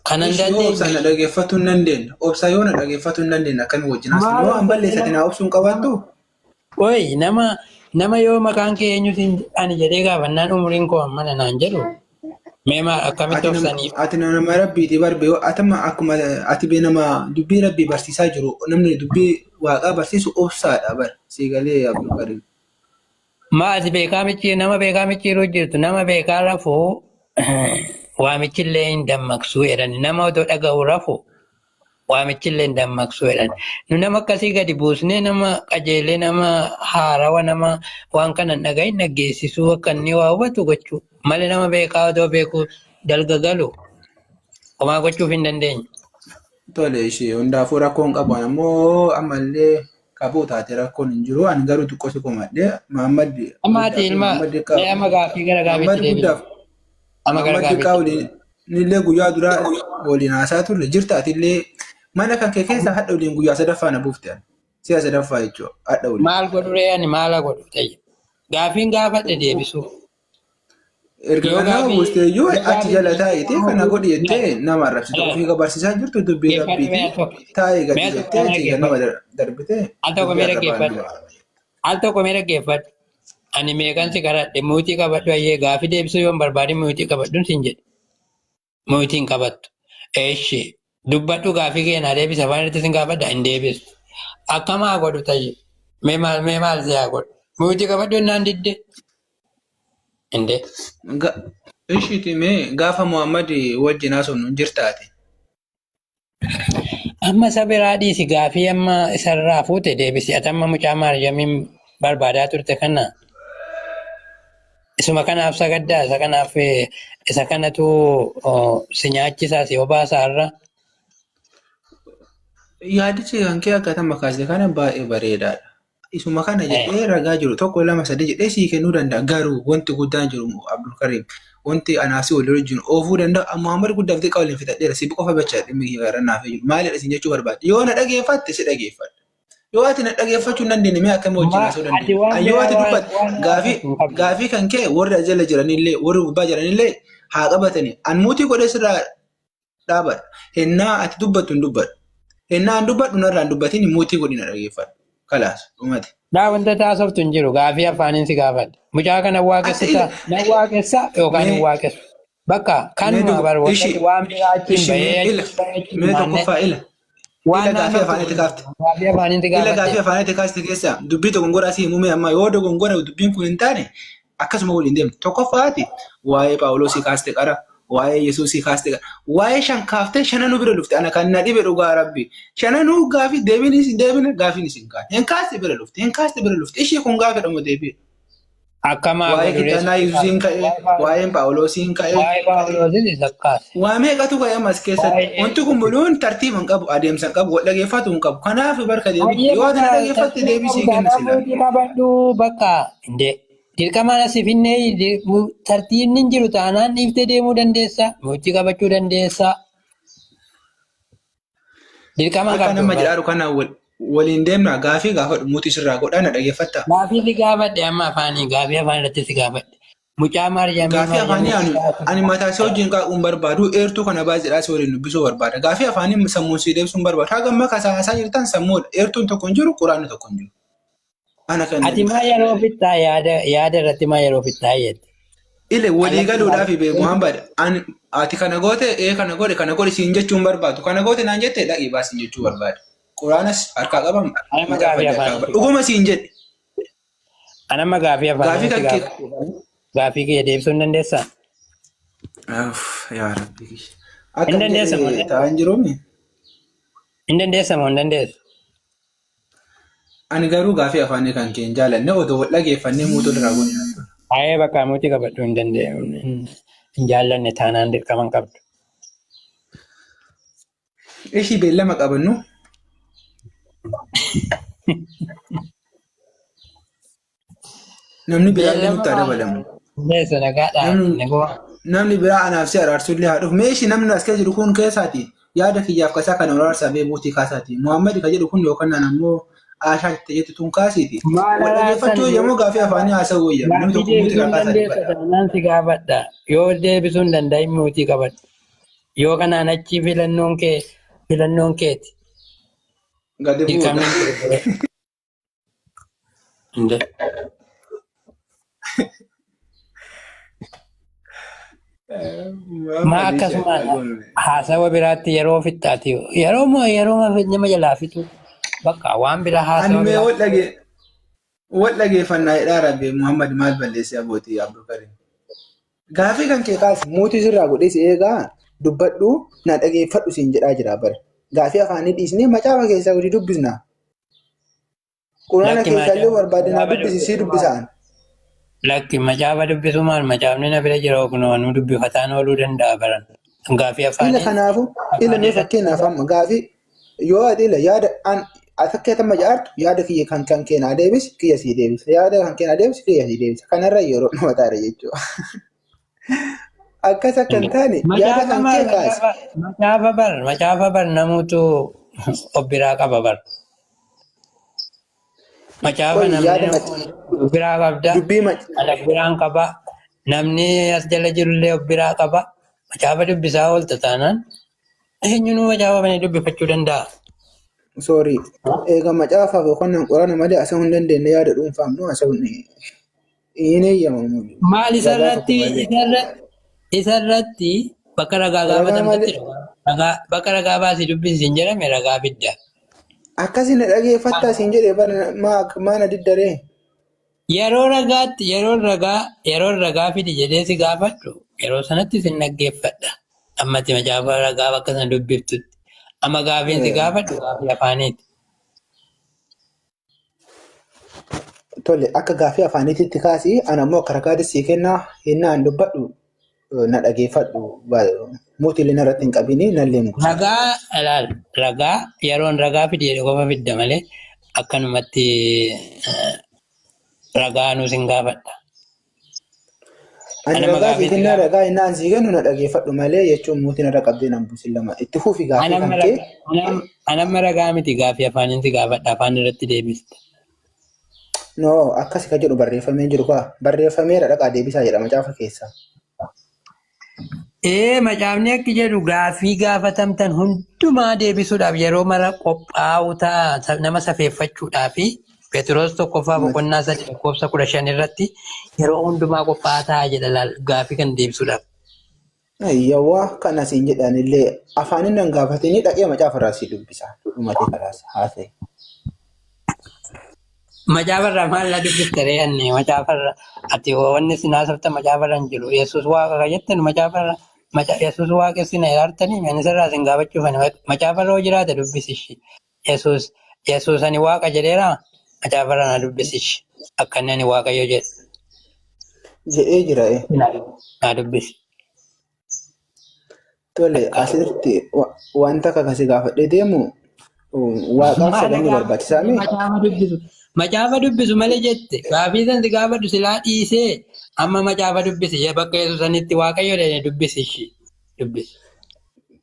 Kanan dandeenye. Obsa na dhaggeeffachuu hin dandeenye. Obsa yoo na dhaggeeffachuu hin dandeenye akkami wajjin haasofnu. Yoo an balleessate naa obsuun qabaattu. Oyi nama yoo maqaan kee eenyutiin ani jedhee gaafannaan umriin koo mana naan jedhu. Meema akkamitti obsaniif? Ati nama rabbiiti barbe atama akkuma ati bee nama dubbii rabbii barsiisaa jiru namni dubbii waaqaa barsiisu obsaadha bar siigalee Abdulkarim. Maati nama beekaa micciiruu jirtu nama beekaa rafuu waamichillee hin dammaqsuu jedhani nama otoo dhaga'u rafu waamichillee hin dammaqsu jedhan. Nu nama akkasii gadi buusnee nama qajeelee nama haarawa nama waan kana dhagahin dhaggeessisuu akka inni waa hubatu gochuu malee nama beekaa otoo beeku dalga galu homaa gochuuf hin dandeenye. Tole ishee hundaafuu rakkoon qaban ammoo ammallee qabuu taate rakkoon hin jiru. Ani garuu xiqqoo si komadhee Mahammad Ammaati ilma amma gaaffii gara gaaffiitti deebiin. Amma gara gaaffiitti. Nillee guyyaa duraa waliin haasaa turre jirtaatillee mana kan kee keessa hadha waliin guyyaa sadaffaa na buufte si'a sadaffaa jechuudha hadha waliin. Maal godhu re'ani maala godhu ta'e gaaffiin gaafadhe deebisu. Erga nama buuste iyyuu achi jala taa'ee kana godhi jettee nama arrabsitu ofii barsiisaa jirtu dubbii rabbiiti taa'ee gadi jettee nama darbite. Al tokko mee dhaggeeffadhu. Ani meeqan si kadhadhe muutii qabadhu ayyee gaaffii deebisuu yoo barbaadin muutii qabadhuun sin jedhe. Muutiin qabattu. Eeshi dubbadhu gaaffii keenyaa deebisa afaan irratti sin gaafadha hin deebistu. Akkamaa godhu ta'e mee maal siyaa godhu. Muutii qabadhu innaan didde. Indee. Ishiiti mee gaafa Muhammad wajjin haasofnu jirtaati. Amma isa biraa dhiisi gaaffii amma isarraa fuute deebisi. Ati amma mucaa Maariyaamiin barbaadaa turte kana. Isuma kanaaf sagaddaa isa kanaaf isa kanatu si nyaachisaa si obaasaa irra. Yaadichi kan kee akkatan makaasite kana baay'ee bareedaadha. Isuma kana jedhee ragaa jiru tokko lama sadii jedhee sii kennuu danda'a. Garuu wanti guddaan jiru Abdulkarim wanti anaasii walii wajjin oofuu danda'a. Muhammad guddaaf xiqqaa waliin fixadheera si qofa bachaa dhimmi garannaaf jiru. Maalidha isin jechuu barbaade? Yoo na dhageeffatte si dhageeffadha. Yoo ati na dhageeffachuu hin dandeenye mee akkam wajjin haasa'uu dandeenya? Yoo ati dubbatte gaafii kan kee warri jala jiranillee warri gubbaa jiranillee haa qabatanii. An muutii godhee sirraa dhaabadha. Hennaa ati dubbattu hin dubbadhu. Hennaa an dubbadhu narraa hin dubbatiin muutii godhii na dhageeffadhu. Kalaas dhumate. Daa wanta taasiftu hin jiru gaafii afaaniin si gaafadha. Mucaa kana waaqessita na waaqessa yookaan hin waaqessu. Bakka kanuma barbaadatu waan biraa achiin bahee mee tokkoffaa ila. Ila gaafii afaanitti kaafte. Ila gaafii afaanitti kaafte keessa dubbii dogongora asii himuu amma yoo dogongora dubbiin kun hin taane akkasuma waliin deemtu. Tokkoffaati waa'ee Paawuloosii kaaste qara. Waa'ee Yesuusii kaaste qara. Waa'ee shan kaaftee shananuu bira dhufte. Ana kan na dhibe dhugaa rabbi. Shananuu gaafii deebine gaafiin isin kaate. Hin kaaste bira dhufte. Hin kaaste bira dhufte. Ishee kun gaafadhamu deebi'e. Akkamaa waa'ee kitaanaa Yesuusiin ka'ee waa'een Paawuloosiin ka'ee. Waa'ee Paawuloosiin isa kaase. Waa meeqatu ka'ee ammas keessatti. Wanti kun buluun tartiiba hin qabu adeemsa hin qabu wal dhageeffatu hin qabu. Kanaaf barka deebii. Yoo ati na dhageeffatte deebisii kenna sila. Qabadhu bakka indee. Dirqamaan asiif innee tartiibni hin jiru taanaan dhiiftee deemuu dandeessa. Muutii qabachuu dandeessa. Dirqamaan qabdu. Akka nama jedhaadhu kana waliin deemna gaafii gaafadhu muutii sirraa godhaa na dhageeffatta. Gaafii si gaafadhe amma afaanii gaafii afaan irratti si gaafadhe. Mucaa Maariyaamii. Gaafii afaanii ani mataa isaa wajjin qaaquu barbaadu eertuu kana baay'eedhaa si waliin dubbisuu barbaada. Gaafii afaanii sammuun si deebisuu barbaadu. Haa gamma kaasaa jirtan sammuudha. Eertuun tokko hin jiru quraanni tokko hin jiru. Ati maa yeroo fixaa yaada irratti maa yeroo fixaa jette? Ile walii galuudhaaf beeku Muhammad ati kana goote kana godhe siin jechuun barbaadu. Kana goote naan jette dhaqii baasiin jechuu barbaada. Quraanas harkaa qabamu. Dhuguma siin jedhe. Anamma gaafii afaan gaafii kee deebisuu hin dandeessaa? Yaa rabbi. Hin dandeessamu. Ta'an jiruumi. Hin dandeessamu hin dandeessu. Ani garuu gaafii afaanii kan kee hin jaalanne otoo wal dhageeffannee muutuu irraa godhina. Baay'ee bakka muutii qabadhu hin dandeenyu. Hin jaallanne taanaan dirqama qabdu. Ishii beellama qabannu. Namni biraallee nutti haa dabalamu. Namni biraa anaaf si araarsullee haa dhufu. Meeshii namni as keessa jiru kun keessaati yaada kiyyaaf kasaa kan araarsaa bee muutii kaasaati. Muhammad kan jedhu kun yookaan ammoo Aashaa jettu tun kaasiiti. Waldhageeffachuu yommuu gaafii afaanii haasa'uu wayya. Namni tokko muutii kan kaasaa naan si gaafadha. Yoo deebisuu hin danda'in muutii qabadhu. Yoo kanaan achi filannoon keeti. Gadi bu'uudha. Maa akkasumaan haasawa biraatti yeroo fixxaati. Yeroo nama jalaa fixu. Bakka waan biraa haasawa biraa. Ani wal dhageeffannaa jedhaa rabbi Muhammad maal balleessee abbootii Abdulkarim. Gaafii kan kee kaasi muutii sirraa godhee si eegaa dubbadhu na dhageeffadhu siin jedhaa jira bara. gaafii afaanii dhiisnee macaafa keessaa hojii dubbisna. Quraana keessaa illee barbaadinaa dubbisisii dubbisaan. Lakki macaafa dubbisu maal macaafni na bira jira kunoo nu dubbifataan ooluu danda'a baran. Gaafii afaanii. Kanaafu mee fakkeenyaaf amma gaafii yoo ati yaada ati akka tamma jaartu yaada kiyya kan keenyaa deebis kiyya sii deebisa. Yaada kan keenyaa deebis kiyya sii deebisa. Kanarra yeroo nama taare jechuudha. Akkas akka hin taane yaada kan kee kaasi. Macaafa bar namuutu of biraa qaba bar. Macaafa namni of biraa qabda. Ala biraan qaba. Namni as jala jirullee of biraa qaba. Macaafa dubbisaa oolta taanaan eenyuun macaafa kana dubbifachuu danda'a. Sorry. Egaa macaafaaf yookaan quraana malee asii hin dandeenye yaada dhuunfaam nu asii hin eeyyamamu. Maal isarratti bakka ragaa gaafatamtetti bakka ragaa baasii dubbisiin jedhame ragaa fidda. Akkasiin dhageeffattaa siin jedhee maana diddaree. Yeroo ragaa fidi jedhee si gaafadhu yeroo sanatti sin dhaggeeffadha. Ammatti macaafa ragaa bakka sana dubbiftutti. Amma gaafiin si gaafadhu gaafii afaaniiti. Tole akka gaafii afaaniititti kaasii ana immoo akka ragaa sii kennaa hinnaan dubbadhu na dhageeffadhu mootiin irratti hin qabini nallee muka. Ragaa yeroon ragaa fidi jedhe qofa fidda malee akkanumatti ragaa nuus hin gaafadha. Ani ragaa sii kennaa ragaa hinnaan sii kennu na dhageeffadhu malee jechuun mootiin irra qabdee nan buusin lama itti fuufi gaafii kan kee. Anamma ragaa miti gaafii afaaniin si gaafadha afaan irratti deebiste. No akkasi ka jedhu barreeffamee jiru kaa barreeffameera dhaqaa deebisaa jedha macaafa keessaa. Macaafni akka jedhu gaafii gaafatamtan hundumaa deebisuudhaaf yeroo mara qophaa'u ta'a nama safeeffachuudhaaf Peetiroos tokkoffaa boqonnaa 3:15 irratti yeroo hundumaa qophaa'aa ta'a jedha gaafii kan deebisuudhaaf. Yawwaa kan asiin jedhan illee afaaniin nan gaafatanii dhaqee macaafa irraa si dubbisa. Dhumatee karaas haasa'e. Macaafarraa maal na dubbiftaree annee macaafarra ati wanni sinaa sabta macaafarra hin jiru Yesuus waaqa ka jettan macaafarra Yesuus waaqessi na ilaartanii menisarraa sin gaafachuufani macaafarra hoo jiraate dubbisishi Yesuus ani waaqa jedheeraa macaafarra na dubbisishi akka inni ani waaqayyo jedhe. Jedhee jira na dubbisi. Tole asirratti wanta kakasi gaafadhee deemu waaqaaf saganni barbaachisaa mee? Macaafa dubbisu malee jette gaafii san si gaafadhu silaa dhiisee amma macaafa dubbisi bakka Yesuusanitti waaqayyo dheedhe dubbisi.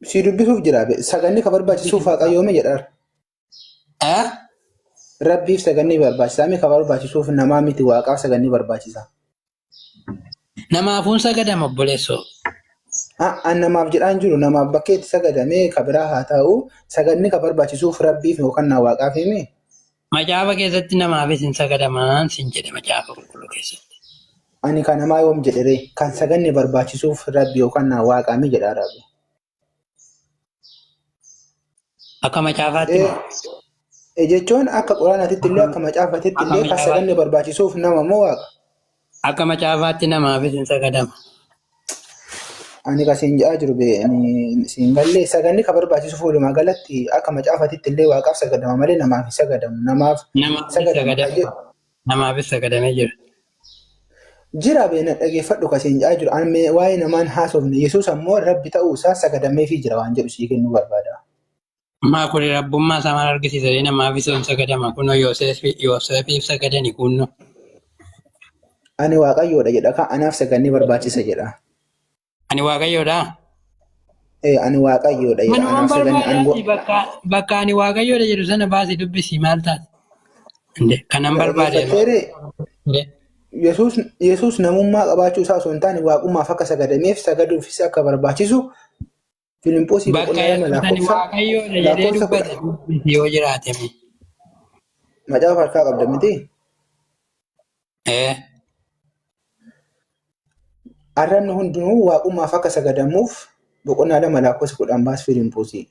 Si dubbisuuf jira saganni ka barbaachisuuf waaqayyoome jedhaar. Rabbiif saganni barbaachisaa mee ka barbaachisuuf namaa miti waaqaaf saganni barbaachisaa. Namaafuun sagadama obboleessoo. Namaaf jedhaan jiru namaaf bakkeetti sagadamee ka biraa haa ta'u saganni ka barbaachisuuf rabbiif yookaan waaqaaf himee. Macaafa keessatti namaafis hin sagadamaan sin jedhe macaafa qulqulluu keessatti. Ani kan namaa yoom jedhere kan saganni barbaachisuuf rabbi yookaan waaqaami jedhaa rabbi. Akka macaafaatti jechuun akka quraanaatitti illee akka macaafaatitti illee kan saganni barbaachisuuf nama moo waaqa? Akka macaafaatti namaafis hin sagadama. Ani kasiin jedhaa jiru siin gallee saganni ka barbaachisuuf walumaa galatti akka macaafaatitti illee waaqaaf sagadama malee namaaf hin sagadamu. Namaafis sagadamee jira. Jira beena dhageeffadhu kasiin jedhaa jiru. Ani waa'ee namaan haasofne Yesuus ammoo rabbi ta'uu isaa sagadameefii jira waan jedhu sii kennuu barbaada. Maa kuni rabbummaa isaa maal argisiisa namaafis hin sagadama kunoo Yoosefiif sagadani kunno. Ani waaqayyoodha jedha kan anaaf saganni barbaachisa jedha. Ani waaqayyoodha. Ani waaqayyoodha jedha anaaf saganni bakka ani waaqayyoodha jedhu sana baasii dubbisi maal taate? Kanan barbaade. Yesuus namummaa qabaachuu isaa osoo hin taane waaqummaaf akka sagadameef sagaduufis akka barbaachisu Filiiphoosii boqonnaa lama lakkoofsa yoo jiraate. Macaafa harkaa qabda miti? Arrabni hundinuu waaqummaaf akka sagadamuuf boqonnaa lama lakkoofsa 10 baas Filiiphoosii.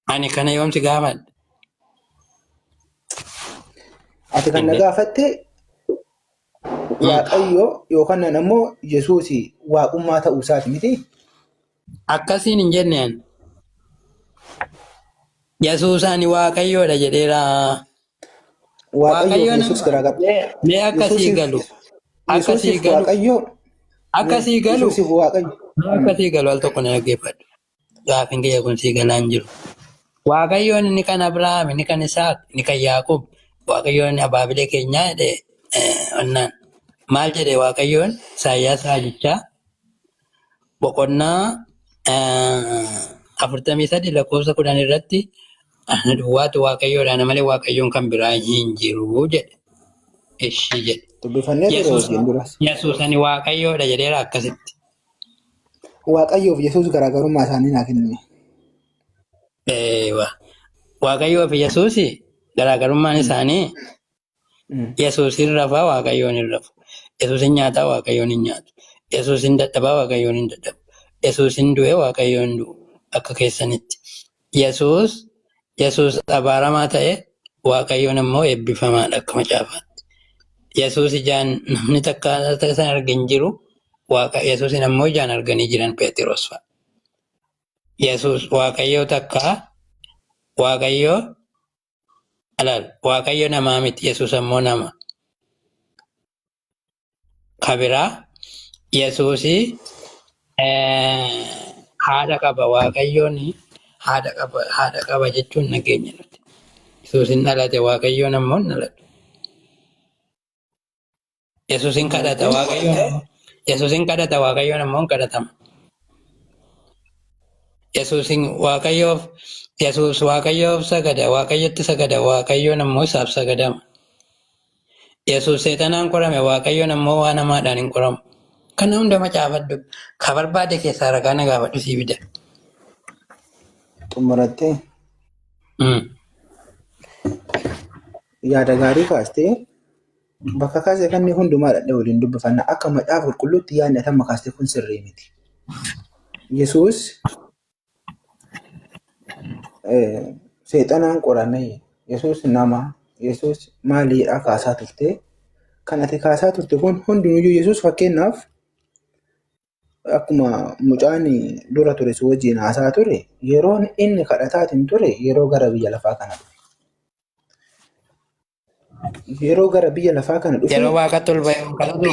Ani kana yoomsi gaafadha. Ati kan na gaafatte waaqayyo yookaan ammoo Yesuus waaqummaa ta'uu isaati miti? Akkasiin hin jenneen. Yesuusaan waaqayyoodha jedheera. Waaqayyoo fi Waaqayyoon Yesuus garaagara. mee akkasii galu. Akkasii Yesuusiif galu. waaqayyoo. Akkasii galu. Yesuusiif waaqayyo. Akkasii galu al tokko na dhaggeeffadhu. Gaaffiin kiyya kun sii galaan jiru. Waaqayyoon inni kan Abrahaam, inni kan Isaaq, inni kan Yaaqub. Waaqayyoon abaabilee keenyaa jedhe onnaan. Maal jedhe waaqayyoon Isaayyaas raajichaa boqonnaa 43 lakkoofsa 10 irratti ana duwwaatu waaqayyoodhaan malee waaqayyoon kan biraa hin jiru jedhe. Ishii jedhe. Dubbifannee ture wajjin duras. Yesuus ani waaqayyoodha jedheera akkasitti. Waaqayyoo fi Yesuus garaagarummaa isaanii naa kenname. Waaqayyoo fi Yesuus garaagarummaan isaanii Yesuus hin rafaa waaqayyoon hin rafu. Yesuus hin nyaataa waaqayyoon hin nyaatu. Yesuus hin dadhabaa waaqayyoon hin dadhabu. Yesuus hin du'e waaqayyoon hin du'u akka keessanitti. Yesuus abaaramaa ta'e waaqayyoon immoo eebbifamaadha akka macaafaatti. Yesuus ijaan namni takka isaan argin jiru Yesuusin ammoo ijaan arganii jiran Phexros fa'a. Yesuus waaqayyoo takka waaqayyo namaa miti. Yesuus ammoo nama. Kabiraa Yesuusi haadha qaba. Waaqayyoon haadha qaba jechuun nageenya nuti. Yesuusin dhalate waaqayyoon ammoo hin dhalatu. Yesuusin kadhata waaqayyoon ammoo hin kadhatama. Yesuus waaqayyoof sagada, waaqayyotti sagada, waaqayyoon ammoo isaaf sagadama. Yesuus seexanaan qorame, waaqayyoon ammoo waan namaadhaan hin qoramu. Kana hunda macaafadhu. Ka barbaade keessaa ragaa na gaafadhu sii fida. Xumurattee yaada gaarii kaastee bakka kaasee kan hundumaa dhadhee waliin dubbifanna akka macaafa qulqulluutti yaadni atamma kaastee kun sirrii miti. Yesuus seexanaan qorame, Yesuus nama, Yesuus maaliidhaa kaasaa turte? Kan ati kaasaa turte kun hundinuyyuu Yesuus fakkeenyaaf akkuma mucaan dura ture si wajjin haasaa ture yeroon inni kadhataatiin ture yeroo gara biyya lafaa kana dhufe. Yeroo gara biyya lafaa kana dhufe. Yeroo waaqatti ol ba'e kadhatu.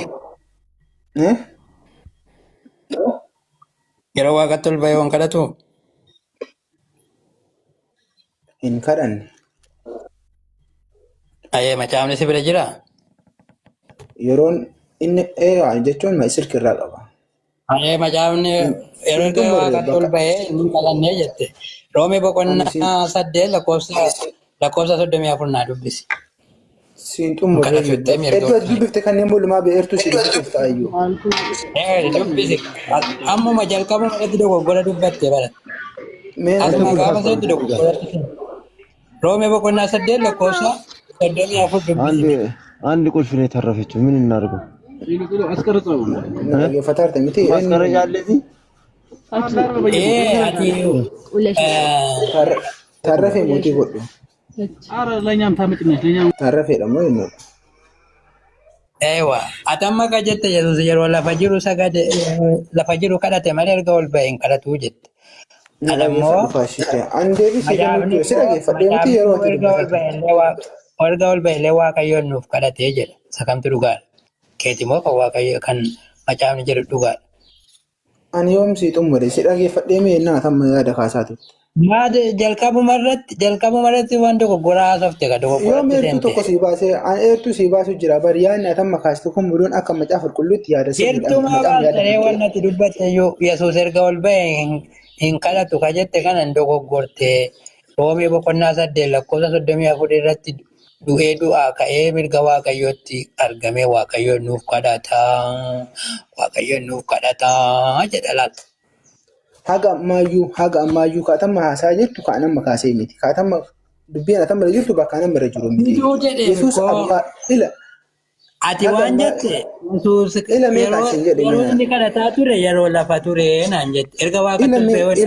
Yeroo waaqatti ol ba'e kadhatu. Hin kadhanne. Macaafni si bira jiraa? Yeroon inni jechuun sirkirraa qaba. Macaafni yeroo gara waaqatti ol ba'e hin kadhannee jette. Roomee boqonnaa 8 lakkoofsa 34 naa dubbisi. Siin xumurree iddoo dubbifte kanneen bolumaa beertuu si dubbifte ayyuu. Dubbisi. Ammuma jalqabuma irratti dogoggora dubbatte bara. Asuma gaafa seetti dogoggora. Roomee boqonnaa 8 lakkoofsa 34 dubbisi. አንድ ቁልፍ ነው የተረፈችው። ምን እናድርገው? Dhaggeeffataarte miti. ማስቀረጫ አለ እዚህ? Tarrafee mootii godhu. Tarrafeedha moo inni? Atamma ka jette Yesuus yeroo lafa jiru kadhate malee erga ol ba'e hin kadhatu jette. Adammoo erga ol ba'e illee waaqayyoon nuuf kadhatee jedha. Isa kamtu dhugaadha? Keeti moo kan waaqayyo kan macaafni jedhu dhugaadha? Ani yoomsii xumure si dhaggeeffadhee meennaa atamma yaada kaasaa turte. Jalqabuma irratti waan dogoggoraa haasofte ka Yoom eertuu tokko sii baasee eertuu sii baasuu jira bari yaadni atamma kaaste kun muduun akka macaafa qulqulluutti yaada Eertumaa baasee waan natti dubbatte Yesuus erga ol ba'e hin kadhatu ka jette kana hin dogoggorte. Roomee boqonnaa 8 lakkoofsa 34 irratti du'ee du'aa ka'ee mirga waaqayyootti argamee waaqayyoon nuuf kadhataa jedha laata. Haga ammayyuu kaatamma haasaa jirtu kaan amma kaasee miti. Kaatamma dubbiin atamma jirtu bakka nama irra jiru miti. Yesuus abbaa ila. Ati waan jette Yesuus yeroo inni kadhataa ture yeroo lafa ture naan jette. Erga waaqatti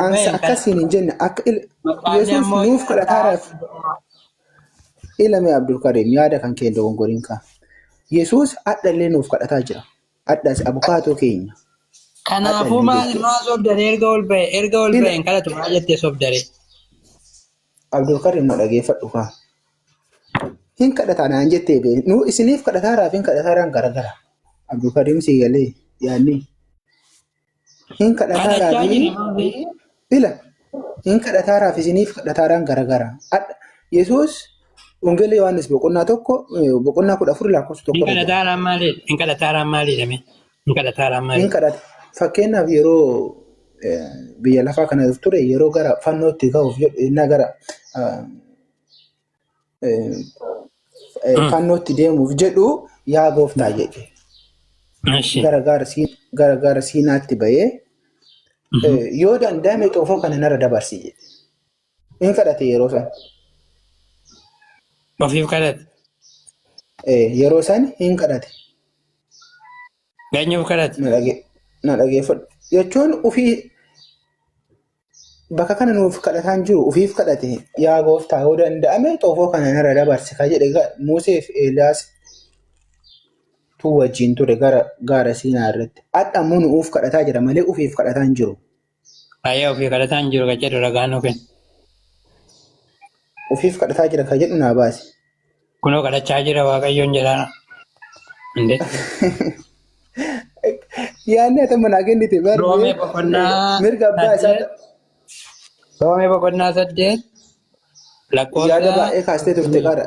ansa akkasiin hin jenne akka Yesuus nuuf kadhataaraaf. Ilame Abdul Karim yaada kan kee dogongoriin kaa. Yesuus adda illee nuuf kadhataa jira. Addaas abukaatoo keenya. Kanaafuu maal sobdaree erga ol ba'e hin kadhatu maal jettee sobdaree? Abdul Karim na dhaggeeffadhu kaa. Hin kadhataa naan jettee bee nu isiniif kadhataaraaf hin kadhataaraan garagara. Abdul Karim sii galee yaadni. Hin kadhataaraaf ila hin kadhataaraaf isiniif kadhataaraan garagara. Yesuus Wangeelii Yohaannis boqonnaa 14 lakkoofsa 1. Hin kadhataaraan maalidha? Hin kadhataaraan maalidha? Hin kadhata. Fakkeenyaaf yeroo biyya lafaa kana ture yeroo gara fannootti ka'uuf jedhu inni gara fannootti deemuuf jedhu yaa gooftaa jedhe. Gara siinaatti bahee yoo danda'ame xoofoo kana narra dabarsi jedhe. Hin kadhate yeroo san. Ofiif kadhate? Yeroo san hin kadhate. Ganyuuf kadhate? Na dhageeffadhu. Jechuun ofii bakka kana nuuf kadhataan jiru ofiif kadhate yaa gooftaa yoo danda'ame xoofoo kana narra dabarsi ka jedhe Musee fi Eeliyaas tu wajjin ture gara gaara Siinaa irratti. Adda ammoo nuuf kadhataa jira malee ofiif kadhataan jiru. Baay'ee ofii kadhataan jiru ka jedhu ragaan ofiin. Ofiif kadhataa jira ka jedhu naa baase. Kunoo kadhachaa jira Waaqayyoon jedhaa. Indee? Yaadni ati manaa kennite Roomee boqonnaa mirga abbaa isaa. Roomee boqonnaa 8 lakkoofsa. Yaada baay'ee kaastee turte qara.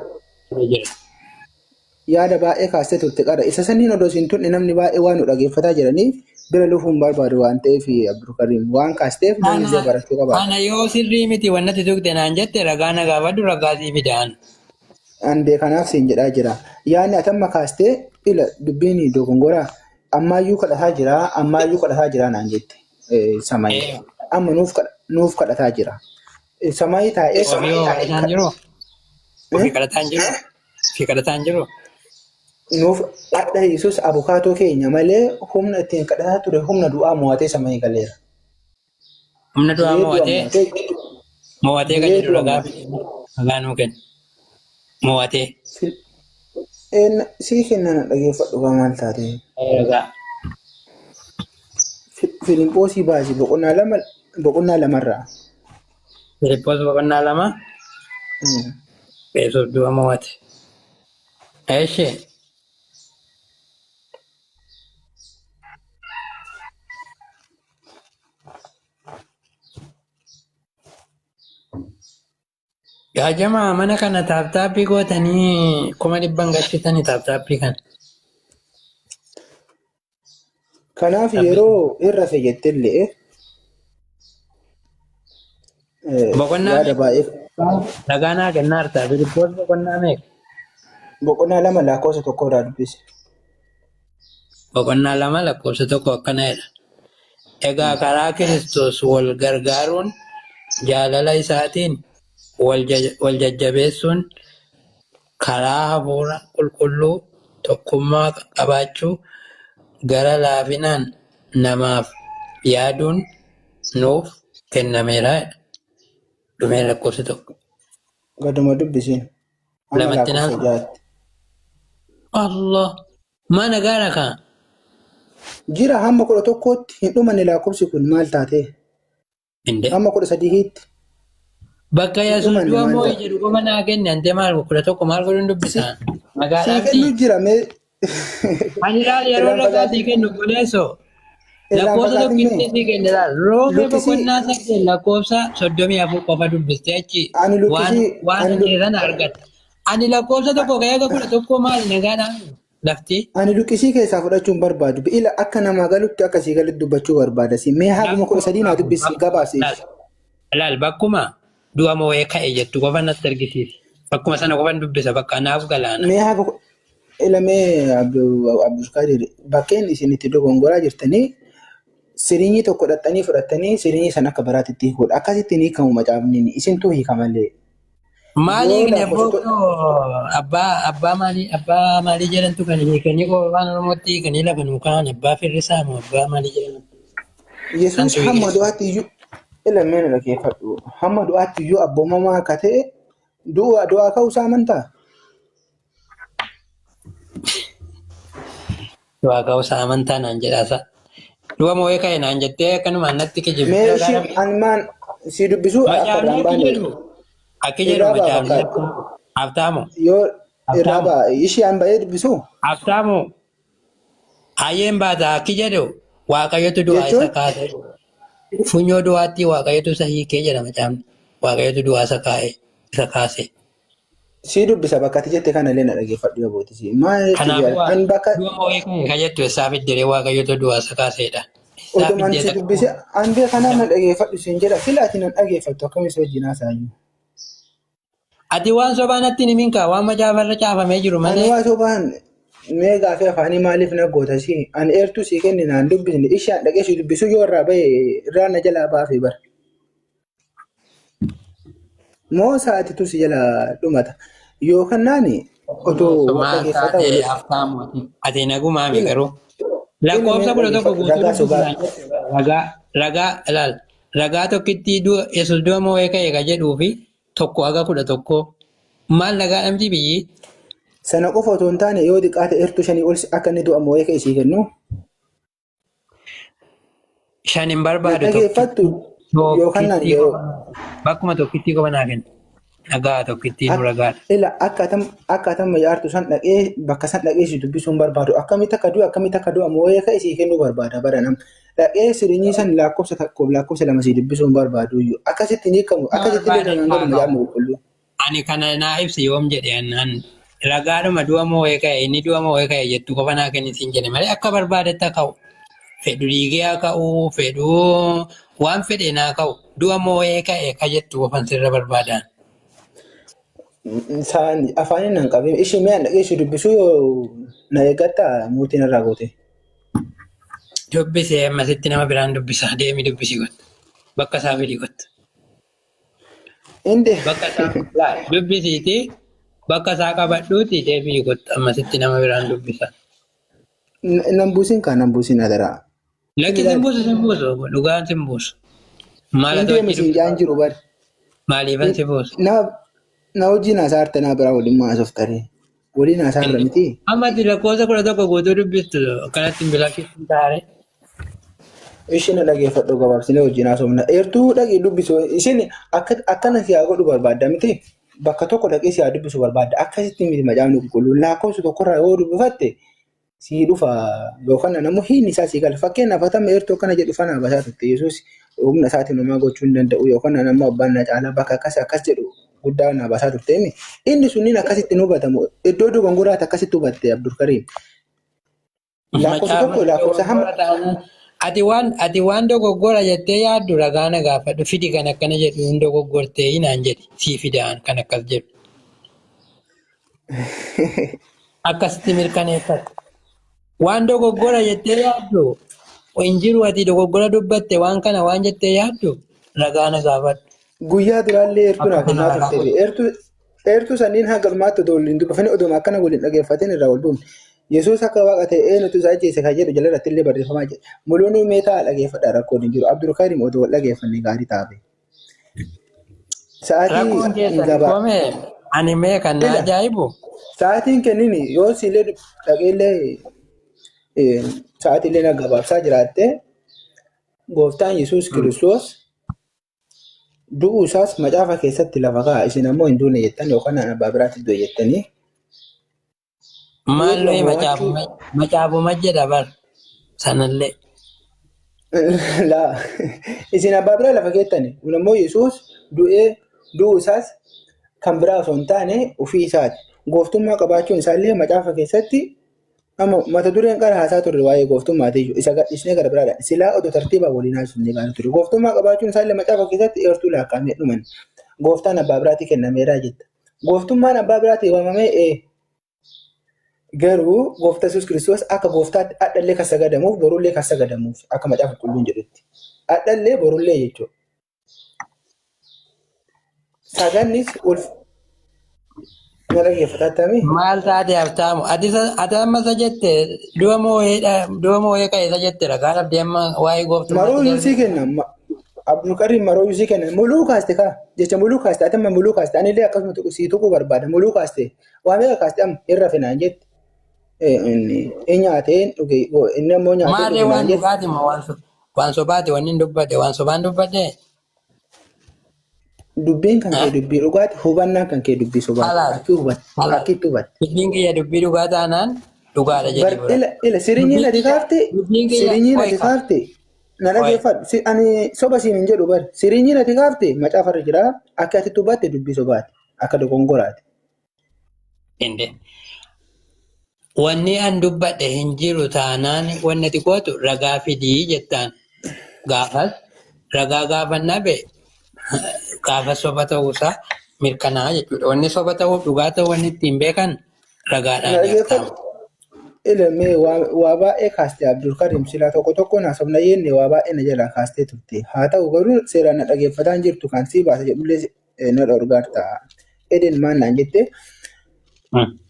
Yaada baay'ee kaastee turte qara. Isa saniin odoo siin tunne namni baay'ee waan nu dhageeffataa jiraniif bira lufuun barbaadu waan ta'eef Abdul Karim waan kaasteef namni ishee barachuu qaba. Ana yoo sirrii miti wannati tuqte naan jette ragaa na gaafadhu ragaa sii fidaan. Andee kanaaf siin jedhaa jira. Yaadni atamma kaastee ila dubbiin dogongoraa. Ammayyuu kadhataa jira naan jette. Samaayii. Amma nuuf kadhataa jira. Samaayii taa'ee. Ofii kadhataan jiru. Nuuf adda Yesuus abukaatoo keenya malee humna ittiin kadhataa ture humna du'aa mo'atee samaayii galeera. Humna du'aa mo'atee kan jedhu ragaa nuu kenna. Mo'atee. Sii kennan dhageeffadhu maal taate. Filiiphoosii baasii boqonnaa lamarraa. Filiiphoos boqonnaa 2. Yesuus du'a mo'ate. Eeshi. Yaa jamaa mana kana taaptaappii gootanii 100 galchitanii taaptaappii kana. Kanaaf yeroo irra fayyaddellee yaada baay'ee. Ragaa naa kennaa hartaa Filiiphoos boqonnaa meeqa? Boqonnaa 2 lakkoofsa 1 irraa dubbise. Boqonnaa 2 lakkoofsa 1 akkana jedha. Egaa karaa Kiristoos wal gargaaruun jaalala isaatiin wal jajjabeessuun karaa hafuura qulqulluu tokkummaa qabaachuu gara laafinaan namaaf yaaduun nuuf kennameera. Dhumeen lakkoofsa 1. Gaduma dubbisiin. Lamatti naan. Allah mana gaara kaa. Jira hamma 11tti hin dhumanne lakkoofsi kun maal taatee? Hamma 13tti. Bakka Yesuus du'a moo'ee jedhu qofa naa kenne ante maal 11 maal godhuun dubbisaan? Sii kennu jira mee. Ani ilaali yeroo rakkaatii kennu goleessoo. Lakkoofsa tokkitti sii kenne ilaali. Roomee boqonnaa 8 lakkoofsa 34 qofa dubbiste achi waan ajjeesan argatta. Ani lakkoofsa tokko ka'ee 11 maali nagaadhaan lafti. Ani luqqisii keessaa fudhachuun barbaadu. Ila akka namaa galutti akkasii galitti dubbachuu barbaada. Mee haguma 13 naa dubbisi gabaasee. Ilaali bakkuma du'a moo'ee ka'e jettu qofa natti argisiisi. Bakkuma sana qofa dubbisa bakka naaf galaana. Mee haga ilamee Abdulkadir bakkeen isin itti dogongoraa jirtanii sirinyii tokko dhaxxanii fudhattanii sirinyii sana akka biraatti hiikuudha. Akkasitti ni hiikamu macaafni isintu hiika malee. Maali hiikne abbaa maalii jedhantu kan hiikanii afaan Oromootti hiikanii lafa nuu kaan abbaa firrisaa moo abbaa maalii jedhamu. Yesuus hamma du'aatti iyyuu ilamee na dhageeffadhu. Hamma du'aatti iyyuu abboomamaa akka ta'e du'aa ka'uusaa amantaa? Du'aa ka'uusaa amantaa naan jedhaasa. Du'a moo'ee ka'e naan jettee akkanumaan natti kijibee. Meeshii animaan si dubbisuu akka irraan baane. Akki jedhu irraa ba'a macaafni fakkaata. Haftaamu. Yoo irraa Haftaamu. ba'a ishii an ba'ee dubbisu Haftaamu. Hayyeen baata akki jedhu Waaqayyotu du'aa isa jechuun kaase. Funyoo du'aatti Waaqayyotu isa hiikee jedha macaafni. Waaqayyotu du'aa isa kaa'e isa kaase. sii dubbisa bakka ati jette kana illee na dhageeffadhu yoo bootisi. Maal jechuun Kanaafuu an bakka du'a moo'ee kan jettu isaa fiddee Waaqayyotu du'aa isa kaasedha. Isaa otumaan fiddee si dubbise an bee kanaan na dhageeffadhu siin jedha sila ati nan dhageeffattu akkamis wajjin haasa'ayyuu. Ati waan sobaa natti hin himin kaa waan macaafarra caafamee jiru Ani malee waa sobaan mee gaafii afaanii maaliif na goota si an eertuu sii kenni naan dubbisne ishaan dhaqee si dubbisu yoo irraa bahe irraa na jalaa baafee bara. Moo sa'aatitu si jala dhumata yookaan naani otoo maal dhageeffata taate waliif. haftaamu ati nagumaami garuu. Inni Lakkoofsa mee 11 guutuu ragaa sobaa dubbisaan ragaa tokkitti Yesuus du'a moo'ee ka'e ka jedhuu fi tokko haga 11 maal nagaa dhamti biyyi sana qofa otoo hin taane yoo xiqqaate eertuu shanii ol akka inni du'a moo'ee ka'e sii kennu. shan hin Na barbaadu dhageeffattu yookaan naan yeroo. bakkuma tokkitti qofa naa kenna. Nagaa tokkitti nu ragaadha. Ila akkaataan mayyaartu san dhaqee bakka san dhaqee si dubbisuun barbaadu akkamitti akka du'a moo'ee ka'e sii kennuu barbaada bara nam dhaqee sirinyii san lakkoofsa lama sii dubbisuun barbaadu iyyuu akkasitti ni qabu akkasitti illee namaan godhu mayyaarni qulqulluu. Ani kana naa ibsi yoom jedhe annaan ragaadhuma du'a moo'ee ka'e inni du'a moo'ee ka'e jettu qofa naa kennisiin jedhe malee akka barbaadetti haa ka'u. Fedhu dhiigee haa ka'u fedhu waan fedhe naa ka'u du'a moo'ee ka'e ka jettu qofan sirra barbaadan. Afaaniin nan qabee ishee mi'aan dhaqee si dubbisuu yoo na eeggatta mootiin irraa goote. Dubbisee ammasitti nama biraan dubbisa deemi dubbisi gotta. Bakka isaa fidii gotta. Inde Bakka isaa dubbisiiti bakka isaa qabadhuuti deebii gotta ammasitti nama biraan dubbisa. nan buusin kaa nan buusin adaraa. Lakki sin buusu dhugaan sin buusu. Maal haa Indee misiin jaan jiru bari. maaliifan si buusu? Na wajjin haasa'arte naa biraa waliin maasuuf taree. Waliin haasa'arra miti. Amma ati lakkoofsa 11 guutuu dubbistu akkanatti hin bilaqqisiin taare. Isheen na dhageeffadhu gabaabsinee wajjin haasofna. Eertuu dhaqee dubbisu isheen akkana si haa godhu barbaadda miti. Bakka tokko dhaqee si haa dubbisu barbaadda. Akkasitti miti macaafni qulqulluun lakkoofsa tokkorraa yoo dubbifatte sii dhufa yookaan namni hiinni isaa sii gala. Fakkeenyaaf atama eertuu akkana jedhu fanaa basaa turte Yesuus humna isaatiin homaa gochuu hin danda'u yookaan nama abbaan na caalaa bakka akkas jedhu guddaa na basaa turte inni sunniin akkasitti nu hubatamu iddoo dogongoraati akkasitti hubatte Abdulkariim. Lakkoofsa tokko lakkoofsa hamma. Ati waan dogoggora jettee yaaddu ragaa na gaafadhu fidi kan akkana jedhu hin dogoggortee hinaan jedhi sii fidaan kan akkas jedhu. Akkasitti mirkaneeffatu. Waan dogoggora jettee yaaddu hin jiru ati dogoggora dubbatte waan kana waan jettee yaaddu ragaa na gaafadhu. Guyyaa duraallee eertuu naa kennaa turte. Eertuu sanniin hanga ammaatti otoo waliin dubbifanii oduma akkana waliin dhageeffateen irraa wal buufne. Yesuus akka waaqa ta'e eenyutu isaa ajjeese kan jedhu jala irratti illee barreeffamaa jira. Muluunuu meetaa dhageeffadhaa rakkoon hin jiru. Abdulkariim otoo wal dhageeffannee gaarii taa'e. Rakkoon keessan koomee ani mee kan na ajaa'ibu. Sa'aatiin kennini yoo siillee dhaqeellee sa'aatiillee na gabaabsaa jiraatte gooftaan Yesuus Kiristoos du'uu isaas macaafa keessatti lafa kaa'a isin ammoo hin duune jettan yookaan abbaa biraatti du'e jettanii. Maallee macaafuma jedha bar sanallee. Laa isin abbaa biraa lafa keettani kun ammoo Yesuus du'uu isaas kan biraa osoo hin taane ofii isaati. Gooftummaa qabaachuun isaallee macaafa keessatti mata dureen qara haasaa turre waa'ee gooftummaati isa gadhiisnee gara biraadha. Silaa otoo tartiibaa waliin haasofnee gaara ture. Gooftummaa qabaachuun isaallee macaafa keessatti eertuu laakkaamee dhuman. Gooftaan abbaa biraatti kennameeraa jetta. Gooftummaan abbaa biraatti waamamee garuu gooftaa Yesuus Kiristoos akka gooftaatti adhallee kan sagadamuuf borullee kan sagadamuuf akka macaafa qulqulluun jedhutti. Adhallee borullee jechuudha. Sagannis na dhageeffatattami. Maal taate haftaamu ati amma isa jette du'a moo'ee ka'e isa jette ragaa dhabdee amma waa'ee gooftummaa. Maroo yuusii kenna. Abdulkariim maroo yuusii kenna. Muluu kaaste kaa jecha muluu kaaste ati amma muluu kaaste anillee akkasuma sii tuquu barbaada muluu kaaste waa meeqa kaaste amma irra finaan jette. Nyaateen dhugee inni ammoo nyaatee Maalee waan dhugaati waan sobaati wanni hin dubbadde waan sobaan dubbadde. dubbiin kan kee dubbii dhugaati hubannaan kan kee dubbii sobaati. Halaan. Akkitti hubatte. Dubbiin kiyya dubbii dhugaa taanaan dhugaadha Bar jedhee bira. ila sirinyiin ati kaafte sirinyiin ati kaafte na dhageeffadhu ani soba siin hin jedhu bar sirinyiin ati kaafte macaafarra jira akka ati hubatte dubbii sobaati akka dogongoraati. Inde. Wanni an dubbadhe hin jiru taanaan wanni ati gootu ragaa fidii jettaan. Gaafas ragaa gaafannaa bee gaafas soba ta'uusaa mirkanaa jechuudha. Wanni soba ta'uu dhugaa ta'uu wanni ittiin beekan ragaadhaan jettamu. Ilmee waa baay'ee kaastee Abdulkarim silaa tokko naasofna yenne waa baay'ee na jalaa kaastee turte. Haa ta'u garuu seeraan na dhageeffataa hin jirtu kan sii baasa jedhullee na dhorgaar ta'a. Eden maan naan jette.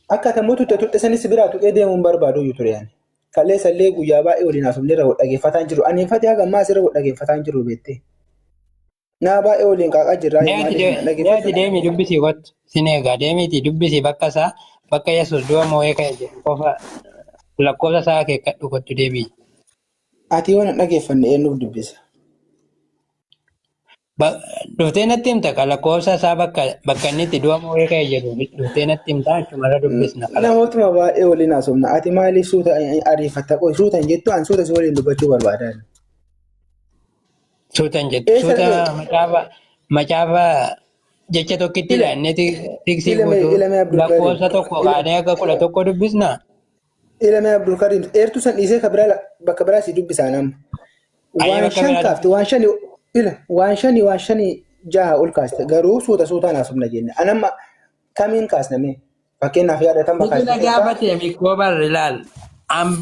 Akka tammoo tutte sanis biraa tuqee deemuun barbaadu iyyuu ture yaani. Kaleessallee guyyaa baay'ee waliin haasofnee irra dhageeffataa hin jiru. Ani infatti haga ammaa asirra dhageeffataa hin jiru beektee. Naa baay'ee waliin qaaqaa jirraa. Deemti deemii dubbisii kottu. Sin eegaa deemiitii dubbisii bakka isaa bakka Yesuus du'a moo'ee ka'e jedhu qofa lakkoofsa isaa akeekkadhu kottu deebii. Ati yoo na dhageeffanne eenyuuf dubbisa? Dhuftee natti himta ka lakkoofsa isaa bakka inni itti du'a moo'ee ka'e jedhu dhuftee natti himta achumarra dubbisna. Namootuma baay'ee waliin haasofna. Ati maaliif suuta ariifatta qoy suuta hin jettu an suuta si waliin dubbachuu barbaadan. Suuta hin jettu suuta macaafa jecha tokkitti ilaannee tiksii guutuu lakkoofsa tokko kaanee akka 11 dubbisna. Ilmee Abdulkarim eertuu san dhiisee bakka biraa si dubbisaa nama. Waan shan kaafte waan shanii jaha ol kaaste garuu suutaan haasofna jenne. Anamma kamiin kaasname fakkeenyaaf yaadatan Situ na gaafate mikkoo bar ilaal.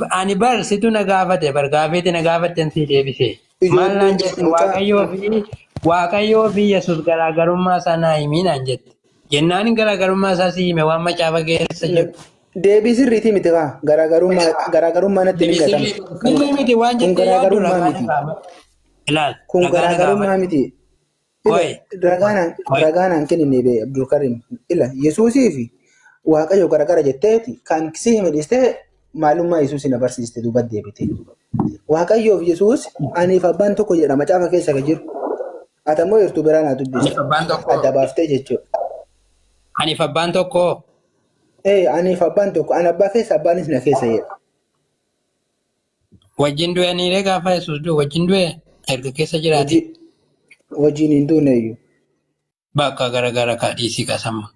Ani bar situ na gaafate bar gaafeeti na gaafatten si deebise. Maal naan jette Waaqayyoo fi Yesuus garaagarummaa isaa naa himii naan jette. Jennaan garaagarummaa isaa si hime waan macaafa keessa jiru. Deebii sirriitii miti kaa garaagarummaa natti hin gatamu. Sirrii miti waan jettee yaaddu ilaal. Kun garaagarummaa miti. Ragaan kennine bee Abdulkarim ila Yesuusii fi Waaqayyo garagara jetteeti kan si hime dhiistee maalummaa Yesuus na barsiiste duuba deebite. Waaqayyoo fi Yesuus aniif abbaan tokko jedha macaafa keessa kan jiru. Atammoo hirtuu biraa naa dubbise. Adda baaftee jechuudha. Aniif abbaan tokko. Aniif abbaan tokko an abbaa keessa abbaanis na keessa jedha. Wajjin du'e ani gaafa Yesuus du'e wajjin du'e erga keessa jiraate. Wajjin hin duune iyyuu. Bakka garagara kaadhiisii qasamma.